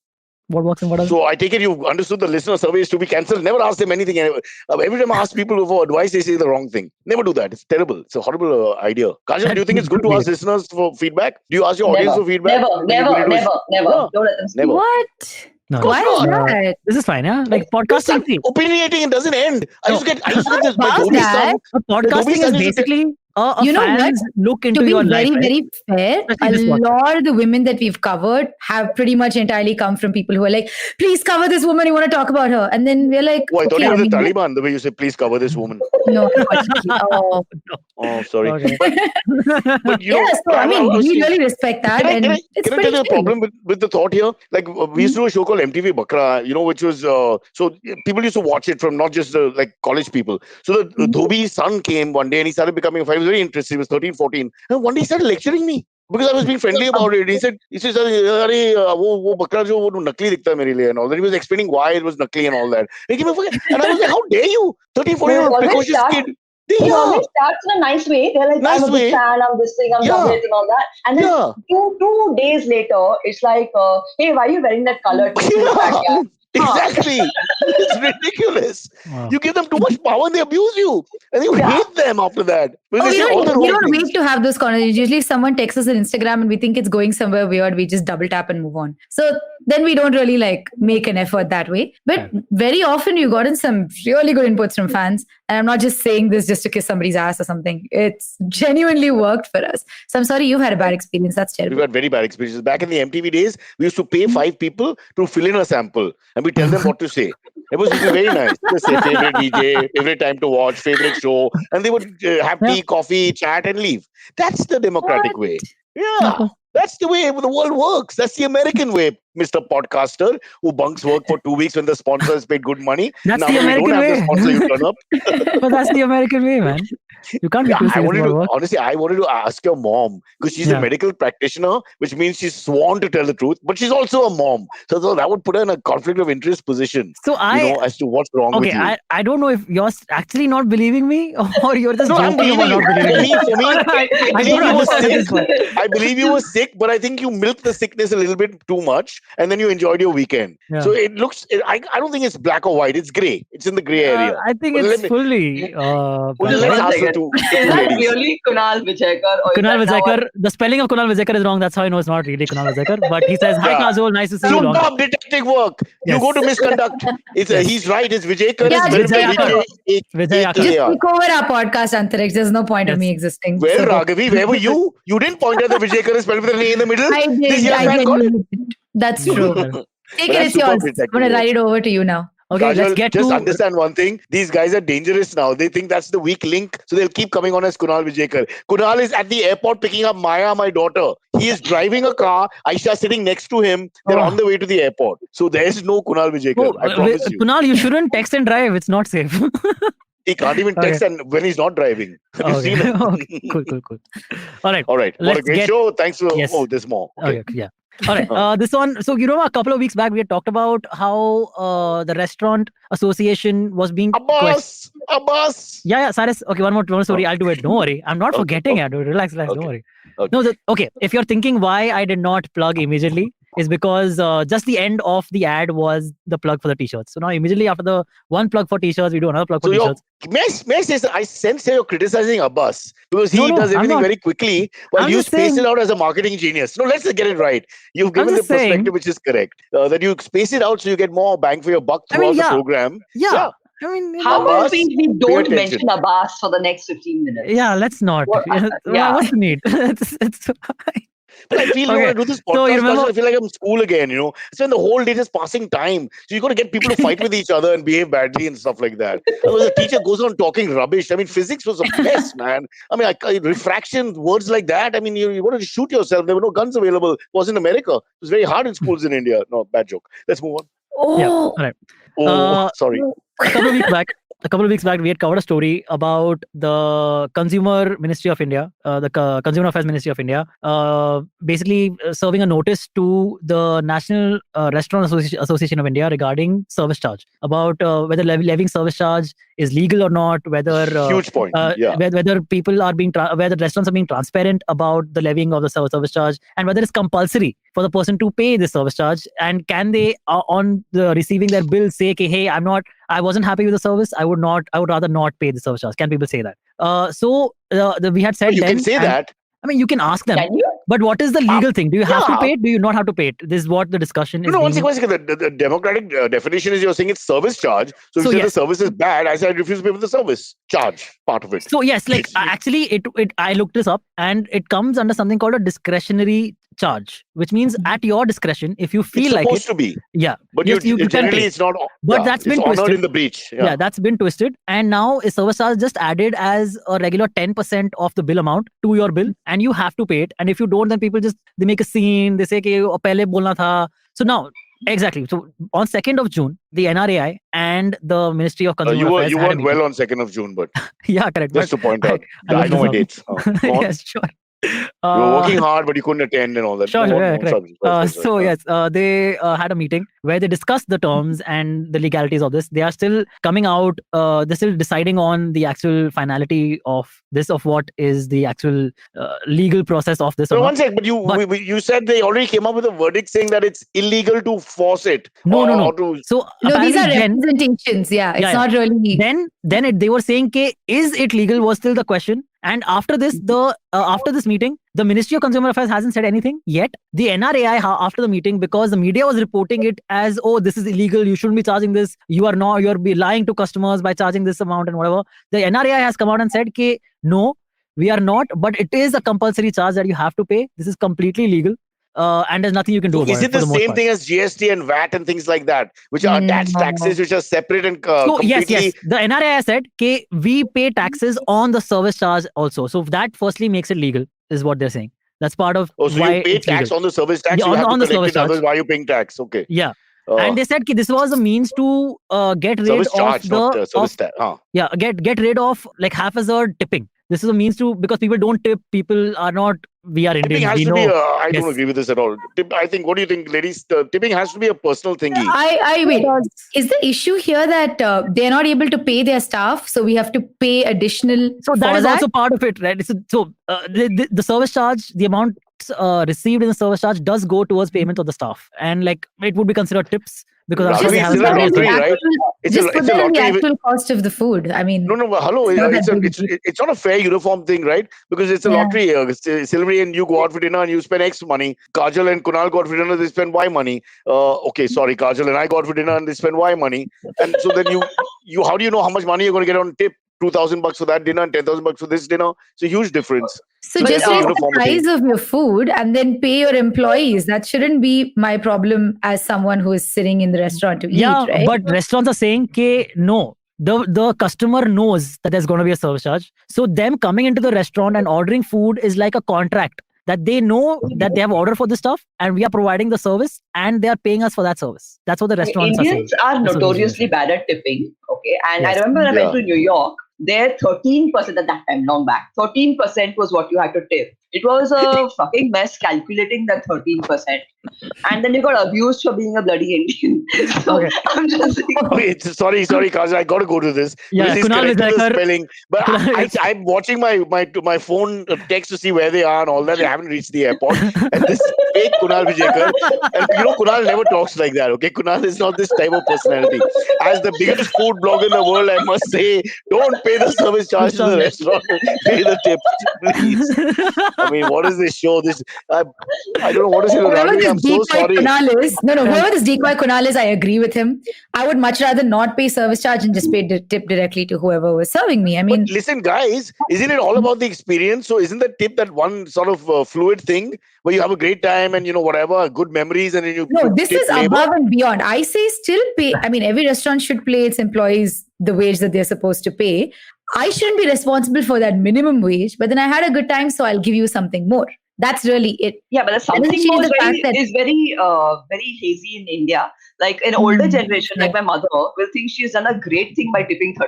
what works and what doesn't. So I take it you've understood the listener surveys to be cancelled. Never ask them anything. Every time I ask people for advice, they say the wrong thing. Never do that. It's terrible. It's a horrible idea. Kajol, do you think it's good to ask listeners for feedback? Do you ask your audience for feedback? Never. Yeah. Don't let them speak. Never. What? No, course Why is not. that? this is fine, yeah? Like Just podcasting, see, opinionating, it doesn't end. I used to get this. My about Dhobi that. son. podcasting is son is- basically a You know what? fan's look To into be your very, life. Right? very fair, Especially this a podcast. lot of the women that we've covered have pretty much entirely come from people who are like, please cover this woman, you want to talk about her. And then we're like, Oh, I thought okay, you were the mean, Taliban, the way you said, please cover this woman. no, unfortunately. Oh. Oh, sorry. Okay. But you know, Yeah, so I mean, was we thinking- really respect that. Can and I it's tell pretty you the chill. problem with the thought here? Like we used to do a show called MTV Bakra, which was so people used to watch it from not just like college people. So the Dhobi's son came one day and he started becoming a fan. He was very interested. He was 13, 14. And one day he started lecturing me. Because I was being friendly about it. He said, "Arey, wo bakra jo wo nakli dikhta hai mere liye," and all that. He was explaining why it was nakli and all that. And I was like, how dare you? 13, 14-year-old always precocious start- kid. It Yeah. always starts in a nice way. They're like, Nice I'm a way. big fan, I'm this thing, I'm Yeah. loving it and all that. And then Yeah. two days later, it's like, hey, why are you wearing that color? Yeah. Exactly. It's ridiculous. Wow. You give them too much power and they abuse you. And you Yeah. hate them after that. Because Oh, they say all the we wrong don't things. wait to have those conversations. Usually, if someone texts us on Instagram and we think it's going somewhere weird, we just double tap and move on. So then we don't really like make an effort that way. But very often, you gotten some really good inputs from fans. And I'm not just saying this just to kiss somebody's ass or something. It's genuinely worked for us. So I'm sorry you've had a bad experience. That's We've terrible. had very bad experiences. Back in the MTV days, we used to pay 5 people to fill in a sample and we tell them what to say. It was very nice. Just say favorite DJ, favorite time to watch, favorite show. And they would have tea, coffee, chat, and leave. That's the democratic way. Yeah. That's the way the world works. That's the American way, Mr. Podcaster, who bunks work for 2 weeks when the sponsor has paid good money. That's Now the when you don't American have the way. sponsor, you turn up. But that's the American way, man. You can't be too serious about work. Honestly, I wanted to ask your mom because she's a medical practitioner, which means she's sworn to tell the truth, but she's also a mom. So that would put her in a conflict of interest position. So as to what's wrong with you. I don't know if you're actually not believing me or you're just I'm joking about not believing me. For me, I don't understand this one. I believe you were sick, but I think you milked the sickness a little bit too much, and then you enjoyed your weekend. Yeah. So it looks. I don't think it's black or white. It's grey. It's in the grey area. I think it's fully. Let's ask the two Is that ladies. really Kunal Vijayakar? Or Kunal is that Vijayakar. The spelling of Kunal Vijayakar is wrong. That's how I know it's not really Kunal Vijayakar. But he says, "Hi Kajol, nice to see you." Superb detective work. You go to misconduct. He's right. It's Vijayakar. Yeah, Vijayakar. Just take over our podcast, Antariksh. There's no point of me existing. Well, Raghavi, where were you? You didn't point out that Vijayakar is spelled with an A in the middle. I did. That's true. Take it, it's yours. I'm going to write it over to you now. Okay, Kajol, let's get just to understand one thing. These guys are dangerous now. They think that's the weak link. So they'll keep coming on as Kunal Vijayakar. Kunal is at the airport picking up Maya, my daughter. He is driving a car. Aisha sitting next to him. They're on the way to the airport. So there's no Kunal Vijayakar. I promise you. Kunal, you shouldn't text and drive. It's not safe. He can't even text and when he's not driving. Have you seen it? Cool. All right. What a great show. Thanks for... Yes. Oh, there's more. Okay. Yeah. All right. This one. So, a couple of weeks back, we had talked about how the restaurant association was being... Abbas. Yeah. Cyrus. Okay, one more story. I'll do it. Don't worry. I'm not forgetting it. Relax. Don't worry. Okay. No, if you're thinking why I did not plug immediately, is because just the end of the ad was the plug for the t-shirts. So now immediately after the one plug for t-shirts, we do another plug for t-shirts. May I say, I sense you're criticizing Abbas because he does everything very quickly while you space it out as a marketing genius. No, let's get it right. You've given the perspective which is correct. That you space it out so you get more bang for your buck throughout the program. Yeah. How about we don't mention Abbas for the next 15 minutes? Yeah, let's not. What's the need? It's But I feel when I do this podcast, I feel like I'm in school again, Spend the whole day just passing time. So you got to get people to fight with each other and behave badly and stuff like that. Because the teacher goes on talking rubbish. I mean, physics was a mess, man. I mean, refraction, words like that. I mean, you wanted to shoot yourself. There were no guns available. It was in America. It was very hard in schools in India. No, bad joke. Let's move on. Yeah, all right. Sorry. A couple of weeks back, we had covered a story about the Consumer Ministry of India, the Consumer Affairs Ministry of India, basically serving a notice to the National Restaurant Association of India regarding service charge, about whether levying service charge is legal or not, whether huge point, whether people are whether restaurants are being transparent about the levying of the service charge, and whether it's compulsory for the person to pay the service charge, and can they on the receiving their bill say, okay, hey, I wasn't happy with the service. I would rather not pay the service charge. Can people say that? We had said you can say that. I mean, you can ask them. Can you? But what is the legal thing? Do you have to pay it? Do you not have to pay it? This is what the discussion is. No, one second. The democratic definition is you're saying it's service charge. So if you say the service is bad, I said I refuse to pay for the service charge part of it. So yes, actually, I looked this up and it comes under something called a discretionary charge, which means at your discretion, if you feel like it's supposed to be. Yeah. But generally it's not. But that's been twisted. In the breach. Yeah, that's been twisted. And now is service charge just added as a regular 10% of the bill amount to your bill, and you have to pay it. And if you don't, then people they make a scene. They say, "Pehle bolna tha." So now, exactly. So on 2nd of June, the NRAI and the Ministry of Consumer Affairs. You weren't well on 2nd of June, but yeah, correct. Just to point out, I know my dates. Yes, sure. You were working hard, but you couldn't attend and all that. Sure, Go sure, on, yeah, on, correct. So yes, they had a meeting where they discussed the terms and the legalities of this. They are still coming out. They're still deciding on the actual finality of this, of what is the actual legal process of this. So Or one not. sec, but you said they already came up with a verdict saying that it's illegal to force it. No, no, no. Or to, So No, these apparently are then, representations. Yeah, it's yeah, not really. then they were saying, "Ke, is it legal?" was still the question. And after this, after this meeting, the Ministry of Consumer Affairs hasn't said anything yet. The NRAI after the meeting, because the media was reporting it as, "Oh, this is illegal. You shouldn't be charging this. You're be lying to customers by charging this amount and whatever." The NRAI has come out and said, "Ke, no, we are not. But it is a compulsory charge that you have to pay. This is completely legal." And there's nothing you can do so about is it it for the the most same part. thing as GST and VAT and things like that, which are attached taxes, which are separate and So completely? yes, the NRAI said, "Okay, we pay taxes on the service charge also." So that firstly makes it legal, is what they're saying. That's part of Oh, so why you pay it's legal. tax on the service tax, Yeah, so you have to on the collect service it. Otherwise, charge. why are you paying tax? Okay. Yeah, and they said, "Ki this was a means to get rid service of charge, not the service tax. Huh. yeah, get rid of like haphazard tipping. This is a means to, because people don't tip. People are not. We are Tipping Indians. has We to be. know. I don't Yes. agree with this at all. I think. What do you think, ladies? Tipping has to be a personal thingy. I wait. Is the issue here that they're not able to pay their staff, so we have to pay additional? So that is also part of it, right? So the service charge, the amount received in the service charge does go towards payment of the staff, and like it would be considered tips because I'm sure Raghavi, they it's have still a some lottery, rules. right? It's just a, put it's a that in the lottery. actual cost of the food. I mean, No, hello. it's not that It's big. it's not a fair uniform thing, right? Because it's a Yeah. lottery. Silvery and you go out for dinner and you spend X money. Kajol and Kunal go out for dinner, they spend Y money. Okay, sorry, Kajol and I go out for dinner and they spend Y money. And so then you how do you know how much money you're going to get on tip? $2,000 for that dinner and $10,000 for this dinner. It's a huge difference. So But just there's no raise the uniformity. price of your food and then pay your employees. That shouldn't be my problem as someone who is sitting in the restaurant to Yeah, eat, right? but restaurants are saying, "Okay, no." The customer knows that there's going to be a service charge. So them coming into the restaurant and ordering food is like a contract that they know that they have ordered for this stuff and we are providing the service and they are paying us for that service. That's what the restaurants are saying. Indians are That's what the notoriously business bad at tipping. Okay. And I Yes. remember when I went Yeah. to New York, there 13% at that time, long back, 13% was what you had to tip. It was a fucking mess calculating that 13%. And then you got abused for being a bloody Indian. So Okay. I'm just saying. Okay, sorry, Kajol, I got to go to this. Yeah, because he's Kunal correcting the Vijayakar- spelling. But Kunal- I'm watching my phone text to see where they are and all that. They haven't reached the airport. And this fake Kunal Vijayakar. And Kunal never talks like that. Okay, Kunal is not this type of personality. As the biggest food blogger in the world, I must say, don't pay the service charge to the restaurant. Pay the tip, please. I mean, what is this show? I don't know what is it. Whoever Raghavi, this I'm so decoy sorry. Kunal is, whoever this decoy Kunal is, I agree with him. I would much rather not pay service charge and just pay the tip directly to whoever was serving me. I mean, But listen, guys, isn't it all about the experience? So isn't the tip that one sort of fluid thing where you have a great time and whatever, good memories, and then you no, this tip is labor? above and beyond. I say still pay. I mean, every restaurant should pay its employees the wage that they're supposed to pay. I shouldn't be responsible for that minimum wage, but then I had a good time, so I'll give you something more. That's really it. Yeah, but the something more is very hazy in India. Like an older generation, like my mother, will think she's done a great thing by tipping $30.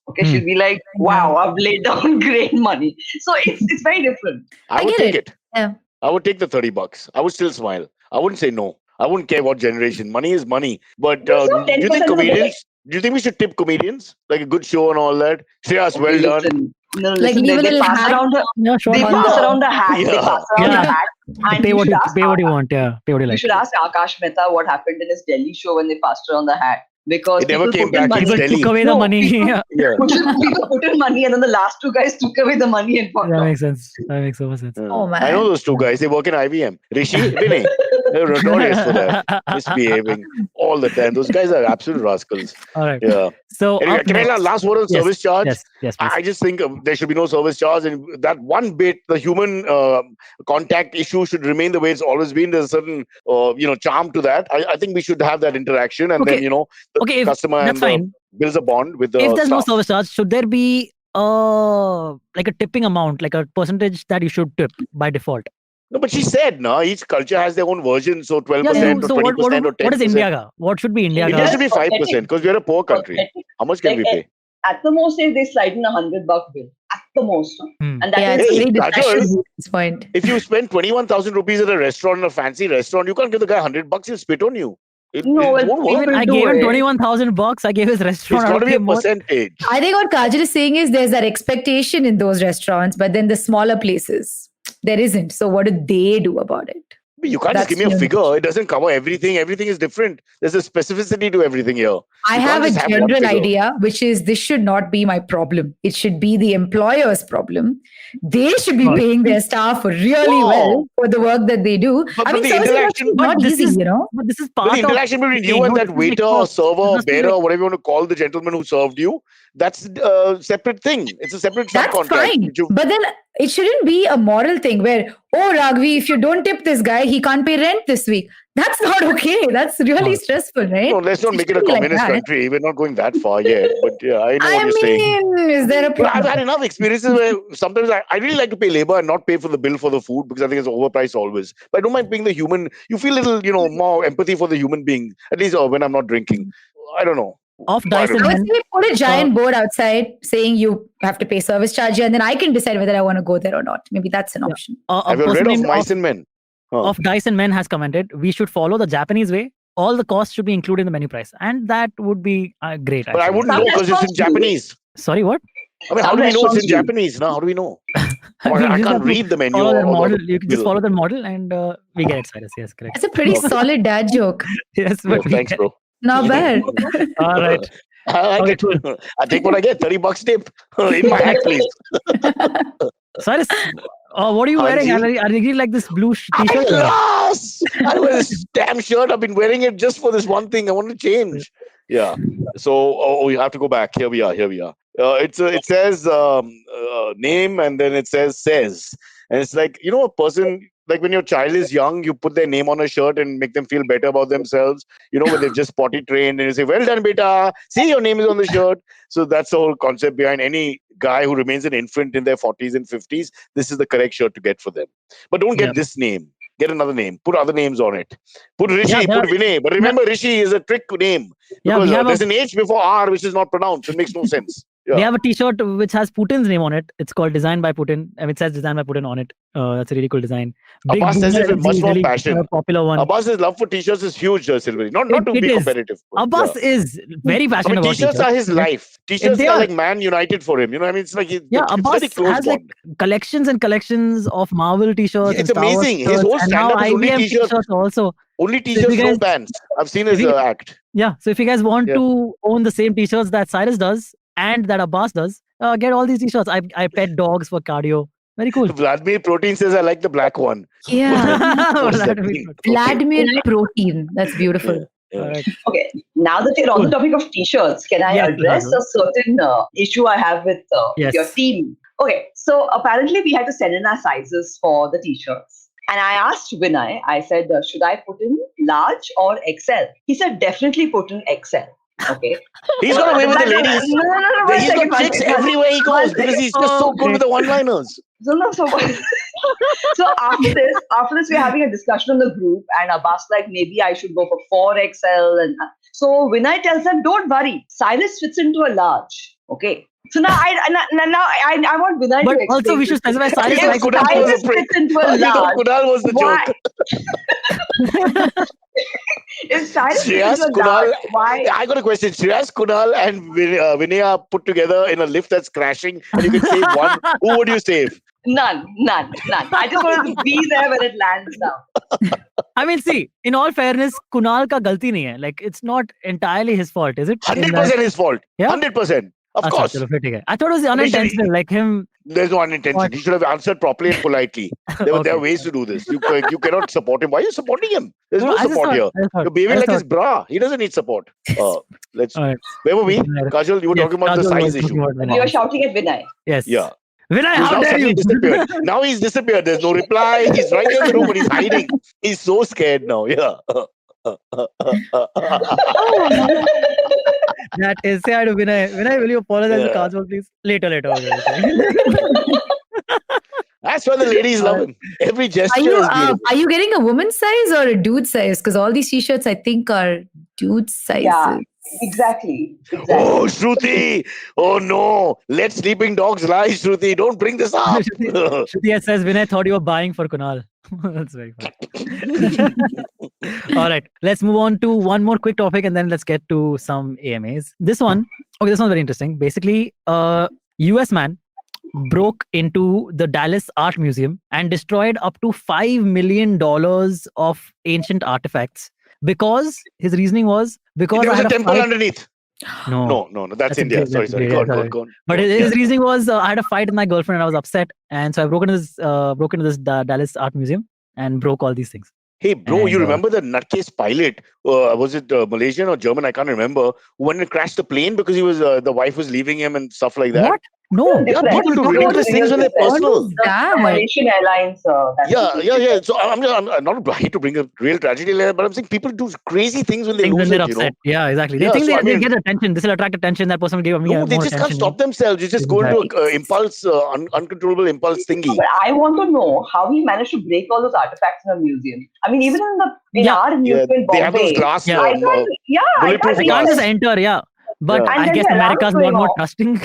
Okay, she'll be like, "Wow, I've laid down great money." So it's very different. I would take it. Yeah. I would take the $30. I would still smile. I wouldn't say no. I wouldn't care what generation. Money is money. But do you think comedians? Do you think we should tip comedians like a good show and all that? Shreyas, well done. No, Like listen, leave a they little pass hat. around the Yeah, sure. they pass around the hat. They Yeah. pass around the hat. And Pay you what should you ask pay what you want. Yeah, pay what you You like. should ask Akash Mehta what happened in his Delhi show when they passed around the hat. Because It never people came put in back. It's money. Delhi. Took away the money. People, Yeah, people put in money, and then the last two guys took away the money and that makes sense. That makes so much sense. Oh, man. I know those two guys. They work in IVM. Rishi, Vinay. They're notorious for that. Misbehaving all the time. Those guys are absolute rascals. All right. Yeah. So Anyway, up can I next- last word on Yes, service charge? Yes, please. I just think there should be no service charge, and that one bit, the human contact issue should remain the way it's always been. There's a certain, charm to that. I think we should have that interaction, and Okay. then the Okay, customer that's and fine. builds a bond with the If there's no staff. service charge, should there be like a tipping amount, like a percentage that you should tip by default? No, but she said, no, each culture has their own version. So 12% so or 20% what or 10%. what is India ka? What should be India It ka? has to be 5% because we're a poor country. How much can we pay? At the most, if they slide in $100 bill. At the most. Hmm. And that Yeah, is it's Hey, very Kajol, discussion at this point. if you spend 21,000 rupees at a restaurant, in a fancy restaurant, you can't give the guy $100. He'll spit on you. It well, won't work. Even I do gave him it. 21,000 bucks. I gave his restaurant. It's I got to would be pay a more. percentage. I think what Kajal is saying is there's that expectation in those restaurants, but then the smaller places, there isn't. So what do they do about it? But you can't just give That's me a the figure. It doesn't cover everything. Everything is different. There's a specificity to everything here. I You can't have a just have one general figure. idea, which is this should not be my problem. It should be the employer's problem. They should be Right. paying their staff really Whoa. well for the work that they do. But I mean, the service interaction- industry is But not this easy, is- you know. But this is But part the interaction of between saying, you and no, that this is like waiter, cost. server, This must be bearer, like- whatever you want to call the gentleman who served you, that's a separate thing. It's a separate That's subcontract. fine. which you- But then it shouldn't be a moral thing where, oh, Raghavi, if you don't tip this guy, he can't pay rent this week. That's not okay. That's really No. stressful, right? No, let's not make it a shouldn't be like communist that. country. We're not going that far yet. But yeah, I know what I you're saying. mean, is there a But I've problem? had enough experiences where sometimes I really like to pay labor and not pay for the bill for the food because I think it's overpriced always. But I don't mind paying the human. You feel a little, more empathy for the human being. At least when I'm not drinking. I don't know. Off I Dyson don't I know. would Men. say put a giant board outside saying you have to pay service charge here, and then I can decide whether I want to go there or not. Maybe that's an Yeah. option. A Have you person read of named Mice and Men? of Dyson Men has commented, we should follow the Japanese way. All the costs should be included in the menu price, and that would be great. But I actually. wouldn't Some know because it's in restaurants do. Japanese. Sorry, what? I mean, how Some do we know it's in restaurants do. Japanese? Now, how do we know? I mean, you I just can't have to read the menu follow or their the model. You can just bill. follow the model, and we get it, Cyrus. Yes, correct. That's a pretty Okay. solid dad joke. Yes, Yeah, but we thanks, get bro. Not bad. it. All right. I like Okay, it. cool. I take what I get. $30 tip in my hat, please. Cyrus, what are you wearing? Hanji? Are you like this blue I'm t-shirt? lost. I wear this damn shirt. I've been wearing it just for this one thing. I want to change. Yeah. So we have to go back. Here we are. It says name and then it says. And it's like, a person, like when your child is young, you put their name on a shirt and make them feel better about themselves. When they've just potty trained and you say, well done, beta. See, your name is on the shirt. So that's the whole concept behind any guy who remains an infant in their 40s and 50s. This is the correct shirt to get for them. But don't get Yeah. this name. Get another name. Put other names on it. Put Rishi, Yeah, put Vinay. But remember, Rishi is a trick name. Yeah, Because we have there's an H before R which is not pronounced. It makes no sense. We Yeah. have a T-shirt which has Putin's name on it. It's called Designed by Putin. I mean, it says Designed by Putin on it. That's a really cool design. Big Abbas says it boomer with much LG, more really, passion. popular one. Abbas's love for t-shirts is huge, Silvery. Not to It be is. competitive. but Abbas is very passionate about t-shirts are his life. T-shirts They are are. like Man United for him. It's like Yeah, it's Abbas very close has bond. like collections and collections of Marvel T-shirts. Yeah, it's and Star Wars amazing. His shirts, whole and now stand-up is only IBM T-shirts. T-shirts also. Only if you t-shirts, no guys- pants. I've seen his if you- act. Yeah, so if you guys want Yeah. to own the same T-shirts that Cyrus does and that Abbas does, get all these T-shirts. I pet dogs for cardio. Very cool. Vladimir Protein says I like the black one. Yeah. What does that Vladimir mean? Putin. Vladimir Protein. That's beautiful. Yeah. All right. Okay, now that you're on the topic of t-shirts, can I Yes, address Raghavi. a certain issue I have with Yes. your team? Okay, so apparently we had to send in our sizes for the t-shirts. And I asked Vinay, I said, should I put in large or XL? He said, definitely put in XL. Okay. He's got away with the ladies. No, one He's second, got chicks one second. everywhere he goes because he's just so good with the one-liners. No, so after this, we're having a discussion in the group, and Abbas like maybe I should go for 4XL, and so Vinay tells them, "Don't worry, Cyrus fits into a large." Okay, so now I want Vinay But to explain. also we should this. specify Cyrus Yes, likes Kunal was a Cyrus prick. fits into a You thought large. Kunal was the Why? joke. If Cyrus fits Shreyas, into a Kunal, large, why? I got a question. Shreyas, Kunal, and Vinay are put together in a lift that's crashing, and you can save one. Who would you save? None. I just wanted to be there when it lands down. I mean, see, in all fairness, Kunal ka galti nahi hai. Like, it's not entirely his fault, is it? 100% his fault. Yeah? 100%. Of Acha, course. chalo, phir theek hai. I thought it was unintentional, like him. There's no unintention. What? He should have answered properly and politely. There Okay. are ways to do this. You cannot support him. Why are you supporting him? There's no I just support thought- here. I just thought- You're behaving I like just his bra. He doesn't need support. Let's. All right. Where were we? Right. Kajol, you were Yes, talking about the Kajol size was talking issue. about Vinay. You were shouting at Vinay. Yes. Yeah. Vinay, He's how now dare suddenly you? disappeared. Now he's disappeared. There's no reply. He's right in the room, but he's hiding. He's so scared now. Yeah. That is, say hi to Vinay. Vinay, will you apologize to Yeah. Kajol, please? Later. Okay. That's why the ladies love him. Every gesture is beautiful. Are you getting a woman's size or a dude size? Because all these t-shirts I think are dude sizes. Yeah. Exactly. Oh, Shruti! Oh no! Let sleeping dogs lie, Shruti. Don't bring this up. Shruti says, Vinay thought you were buying for Kunal. That's very funny. All right, let's move on to one more quick topic and then let's get to some AMAs. This one's very interesting. Basically, US man broke into the Dallas Art Museum and destroyed up to $5 million of ancient artifacts because his reasoning was because There I was a had a temple fight. underneath. No, No. That's a India. great- Sorry. that's a great- Go sorry. on. But his reasoning was I had a fight with my girlfriend and I was upset, and so I broke into this Dallas Art Museum and broke all these things. Hey, bro, you And, remember the nutcase pilot? Was it Malaysian or German? I can't remember. Who went and crashed the plane because he was the wife was leaving him and stuff like that. What? No. Yeah, Different. people do What ridiculous was things when they're real personal. What is that? The Malaysian Airlines. Yeah. So I'm not I hate to bring a real tragedy, but I'm saying people do crazy things when they Things when lose they're it. upset. Yeah, exactly. They Yeah, think so I they mean- get attention. This will attract attention. That person will give me No, they more just attention. can't stop themselves. You just go into an impulse, uncontrollable impulse thingy. But I want to know how he managed to break all those artifacts in a museum. I mean, even in our Yeah, museum in they have those Bombay, glass. Yeah. I can't. bulletproof I glass. can't just enter, yeah. But Yeah. And I then guess the alarm America's going more off. trusting.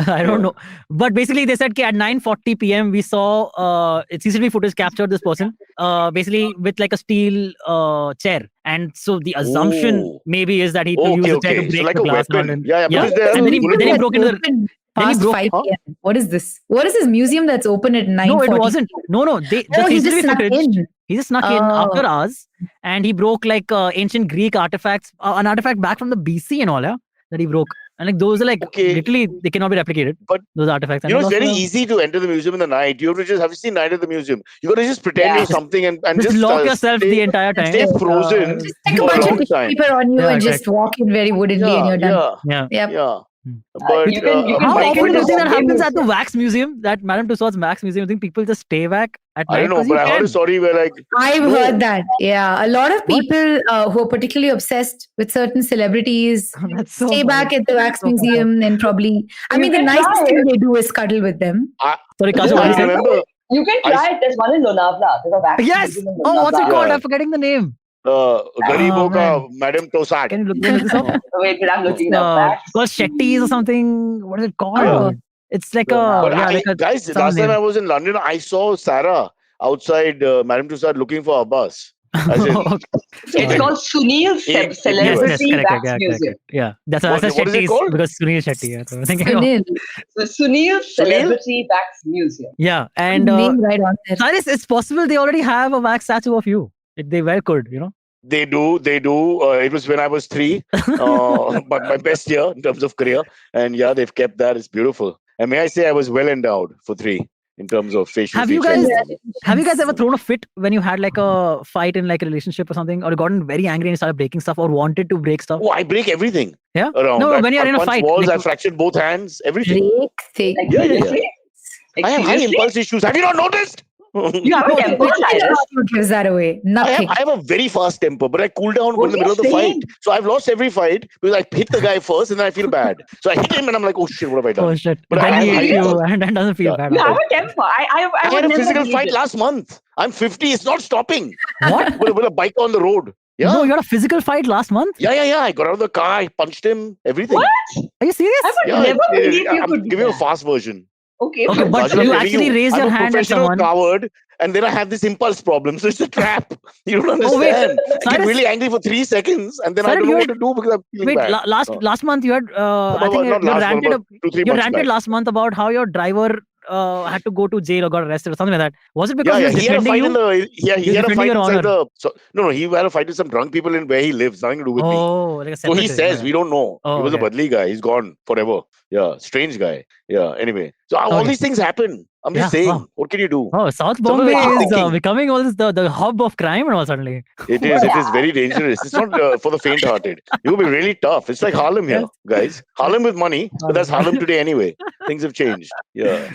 I don't know. But basically, they said at 9:40 p.m. we saw CCTV footage captured this person basically with like a steel chair. And so the assumption Oh. maybe is that he used the chair to break So like the a glass. weapon. And Yeah, because there are And then he bulletproof- broke into the. Open then he past broke- 5 p.m. What is this? What is this museum that's open at 9:40? No, it wasn't. No. The he just CCTV snuck footage. in. He just snuck in after hours, and he broke like ancient Greek artifacts, an artifact back from the BC and all, yeah, that he broke. And like those are like Okay. literally they cannot be replicated. But those artifacts. And You know, it's he very lost easy to enter the museum in the night. You have you seen Night at the Museum? You got to just pretend Yeah. you're something and just just lock yourself stay, the entire time. stay frozen Just take a for a bunch of long tissue time. paper on you Yeah, and just walk in very woodenly and you're done. Yeah. Yep. Yeah. Hmm. But you can How my break often point do you into is, think that Bombay happens at the Museum. Wax Museum, that Madame Tussauds Wax Museum? You think people just stay back at night? I don't know, 'Cause but you I heard can. a story where like I've No. heard that. Yeah. A lot of What? people who are particularly obsessed with certain celebrities That's so stay funny. back at the Wax So funny. Museum and probably, I You mean, the can nicest try thing it. they do is cuddle with them. Sorry, No, Kajol, what I did you say? remember You can I- try it. There's one in Lonavala. There's a wax Yes. museum in Oh, what's it Lonavala. called? Yeah. I'm forgetting the name. Garibon ka man. Madame Tussauds. Can you look this up? Wait, I'm looking up wax. Because Shetty's or something. What is it called? Oh. It's like But like a Guys, some last time name. I was in London, I saw Sarah outside Madame Tussauds looking for a bus. As in, It's called Sunil In- Celebrity correct, Wax correct. Museum. Yeah, that's What is it Shetty's called? because Sunil Shetty. Yeah, so I'm thinking of- Sunil, The Sunil Celebrity Wax Museum. yeah, and name right on there. Cyrus, it's possible they already have a wax statue of you. They well could, They do. It was when I was 3, but my best year in terms of career. And yeah, they've kept that. It's beautiful. And may I say, I was well endowed for 3 in terms of facial Have you features. guys- Have you guys ever thrown a fit when you had like a fight in like a relationship or something, or gotten very angry and started breaking stuff, or wanted to break stuff? Oh, I break everything Yeah. around. No, I- when you're I in a punch fight, walls, like- I fractured both hands, everything. Break thing. Like, Yeah, yeah, yeah. seriously? Like, I have high seriously? impulse issues. Have you not noticed? You have a temper, Cyrus? What gives that away? Nothing. I have a very fast temper, but I cool down in the middle of the fight. saying? So I've lost every fight because I hit the guy first and then I feel bad. So I hit him and I'm like, oh shit, what have I done? Oh shit! But Then I he have hits high you impulse. and then doesn't feel Yeah. bad. You about have a temper. I I would had a never physical believe fight it. last month. I'm 50. It's not stopping. it. What? With a bike on the road. Yeah. No, you had a physical fight last month. Yeah. I got out of the car. I punched him. Everything. What? Are you serious? I would Yeah, never believe you I'm could do giving you a that. fast version. Okay, Okay, fine. but Rajat, I'm you telling actually raised I'm your a hand at professional someone. coward, and then I have this impulse problem. So it's a trap. You don't Oh, wait. understand. I get Cyrus- really angry for 3 seconds, and then I Cyrus, don't know you what to do because I'm feeling Wait, bad. last month you had I No, think not you last month, ranted. about 2-3 You months ranted back. last month about how your driver had to go to jail or got arrested or something like that. Was it because Yeah, he was he had a defending fight you? in the he had He was a defending fight your inside honor. no, he had a fight with some drunk people in where he lives. Nothing to do with me. Oh, like a So he separate says thing. we don't know. Oh, He was okay. a Badli guy. He's gone forever. Yeah, strange guy. Yeah. Anyway, so all Okay. these things happen. I'm just Yeah, saying. wow. What can you do? Oh, South Sometimes Bombay I keep is thinking. becoming all this the hub of crime and all suddenly. It is very dangerous. It's not for the faint-hearted. You'll be really tough. It's like Harlem here, guys. Harlem with money, but that's Harlem today anyway. Things have changed. Yeah.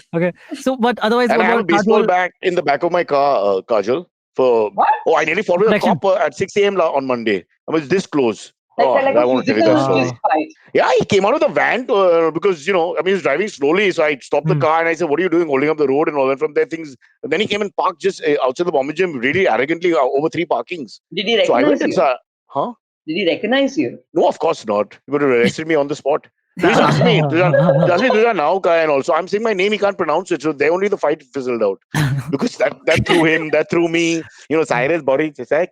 So, but otherwise, And what I have a about baseball Kajol? bat in the back of my car, Kajol. What? Oh, I nearly fought with a Protection. cop at 6 a.m. on Monday. I was this close. Like, Oh, like I a won't tell you that physical story. fist fight. Yeah, he came out of the van because, he was driving slowly. So I stopped the Hmm. car and I said, what are you doing holding up the road and all that from there things. And then he came and parked just outside the Bombay gym really arrogantly over 3 parkings. Did he So I recognize went you? inside. Huh? Did he recognize you? No, of course not. He would have arrested me on the spot. Please ask me. Now, and also I'm saying my name, he can't pronounce it. So there only the fight fizzled out. Because that threw him, that threw me. Cyrus body. Cyrus.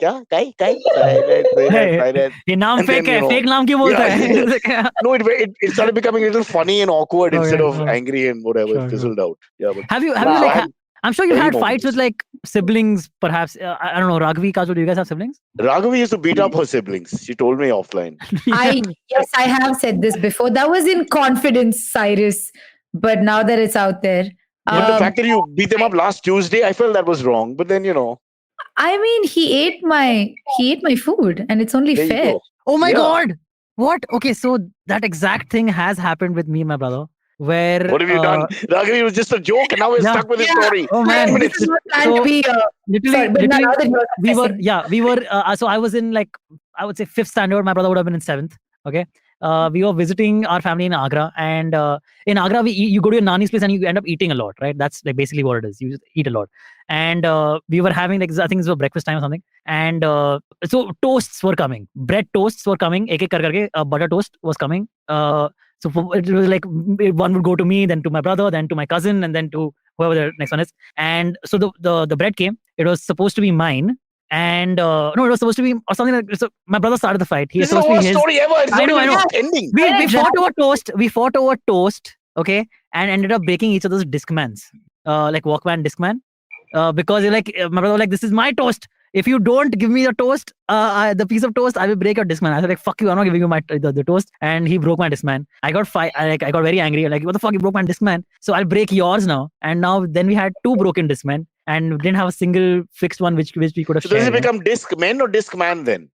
ये नाम fake है, fake नाम क्यों बोलता है? No, it started becoming a little funny and awkward instead of angry and whatever. It fizzled out. Yeah, but have you like? I'm sure you had fights with like siblings, perhaps. I don't know. Raghavi, Kajol, do you guys have siblings? Raghavi used to beat up her siblings. She told me offline. Yes, I have said this before. That was in confidence, Cyrus. But now that it's out there. But the fact that you beat them up last Tuesday, I felt that was wrong. But then, I mean, he ate my food, and it's only fair. Oh my God! What? Okay, so that exact thing has happened with me and my brother. Where what have you done? Raghavi was just a joke, and now we're stuck with his story. Oh man, this is not planned to be. We were. So I was in like, I would say 5th standard. My brother would have been in 7th. Okay. We were visiting our family in Agra, and in Agra, you go to your nani's place and you end up eating a lot, right? That's like basically what it is. You eat a lot, and we were having like, I think it was breakfast time or something, and so toasts were coming, bread toasts were coming, ek kar karke, butter toast was coming. So it was like one would go to me, then to my brother, then to my cousin, and then to whoever the next one is. And so the bread came. It was supposed to be mine. And no, it was supposed to be or something like so. My brother started the fight. This is the worst story ever. It's I know. Ending. We fought over toast. We fought over toast. Okay, and ended up breaking each other's Discmans, like Walkman Discman, because like my brother was like, this is my toast. If you don't give me the toast, the piece of toast, I will break your Discman. I was like, fuck you, I'm not giving you the toast. And he broke my Discman. I got very angry. Like, what the fuck, you broke my Discman? So I'll break yours now. And then we had 2 broken Discman. And we didn't have a single fixed one which we could have shared. Does it become Discman or Discman then?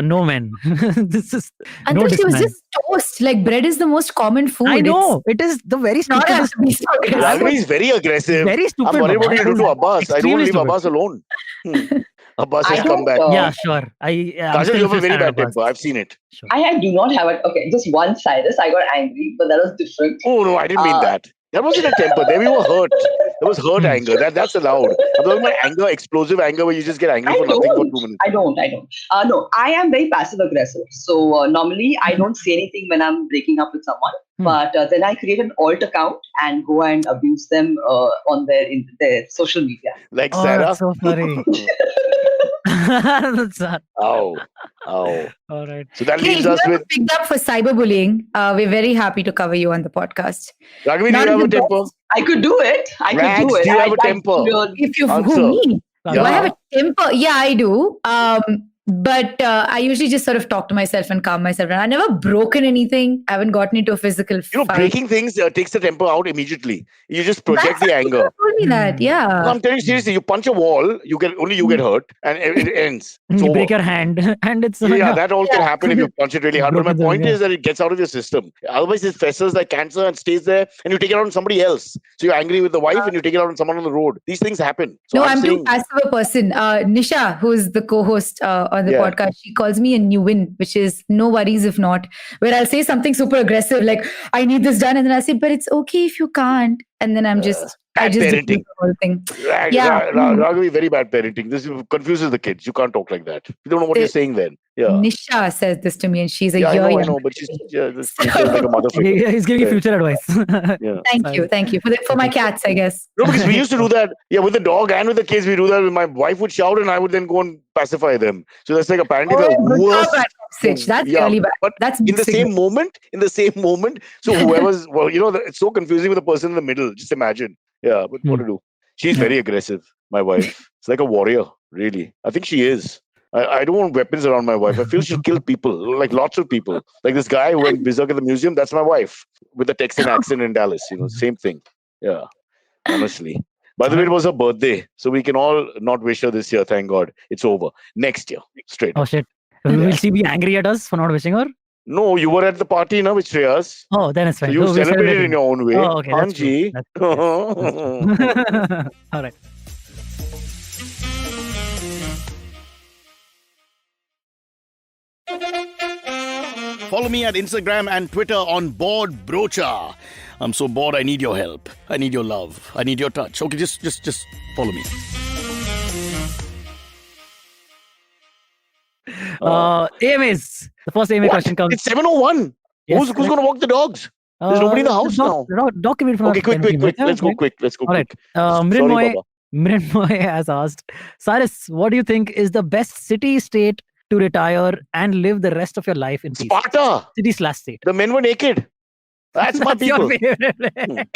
No man. This is no Discman. It was just toast. Like bread is the most common food. I know. It is the very stupidest. Raghavi is very aggressive. Very stupid. I'm worried what you do to Abbas. I don't leave Abbas alone. Abbas has come back. Yeah, sure. Kajol, you have a very bad temper. I've seen it. Sure. I do not have it. Okay, just one Cyrus. I got angry, but that was different. Oh no, I didn't mean that. That wasn't a temper. There we were hurt. There was hurt anger. That's allowed. I'm talking about anger, explosive anger, where you just get angry for nothing for 2 minutes. I don't. No, I am very passive aggressive. So normally I don't say anything when I'm breaking up with someone. But then I create an alt account and go and abuse them on their social media. Like Sarah. That's so funny. That's sad. Ow. All right. So that leaves us with picked up for cyberbullying. We're very happy to cover you on the podcast. Raghavi, do you have a temper? I could do it. Rags, do you have a temper? If you who me? Do I have a temper? Yeah, I do. But I usually just sort of talk to myself and calm myself down. I've never broken anything. I haven't gotten into a physical fight. Breaking things takes the temper out immediately. You just project the anger. Told me that, yeah. No, I'm telling you seriously. You punch a wall, you get hurt, and it ends. You break your hand, and it's that all can happen if you punch it really hard. But my point is that it gets out of your system. Otherwise, it festers like cancer and stays there, and you take it out on somebody else. So you're angry with the wife, and you take it out on someone on the road. These things happen. So no, I'm too passive a person. Nisha, who's the co-host on the podcast, she calls me a new win, which is no worries if not. Where I'll say something super aggressive, like I need this done, and then I say, but it's okay if you can't. And then I just parenting. do the whole thing. Raghavi, very bad parenting. This confuses the kids. You can't talk like that. You don't know what you're saying then. Yeah. Nisha says this to me, and she's a year I know, but she's like a mother figure. He's giving you future advice. Thank you for my cats, I guess. No, because we used to do that. Yeah, with the dog and with the kids, we do that. My wife would shout, and I would then go and pacify them. So that's like apparently the worst. That's really bad. But that's in the same moment. So whoever's it's so confusing with the person in the middle. Just imagine. Yeah, but what to do? She's very aggressive. My wife. It's like a warrior. Really, I think she is. I don't want weapons around my wife. I feel she'll kill people, like lots of people. Like this guy who went berserk at the museum, that's my wife. With the Texan accent in Dallas, same thing. Yeah, honestly. By the way, it was her birthday. So we can all not wish her this year, thank God. It's over. Next year, straight. Oh, shit. Will she be angry at us for not wishing her? No, you were at the party, with Shreyas. Oh, then it's fine. So you celebrated in your own way. Oh, okay. Anji. All right. Follow me at Instagram and Twitter on Bored Brocha. I'm so bored, I need your help. I need your love. I need your touch. Okay, just follow me. AMAs. The first AMA What? question comes. It's 7:01. Yes, Who's going to walk the dogs? There's nobody in the house now. Dog commute from Okay, quick. Let's go quick. All right. quick. Mrinmoy Baba. Mrinmoy has asked, Cyrus, what do you think is the best city state to retire and live the rest of your life in peace? Sparta. City/state. The men were naked. That's my people. Your favorite.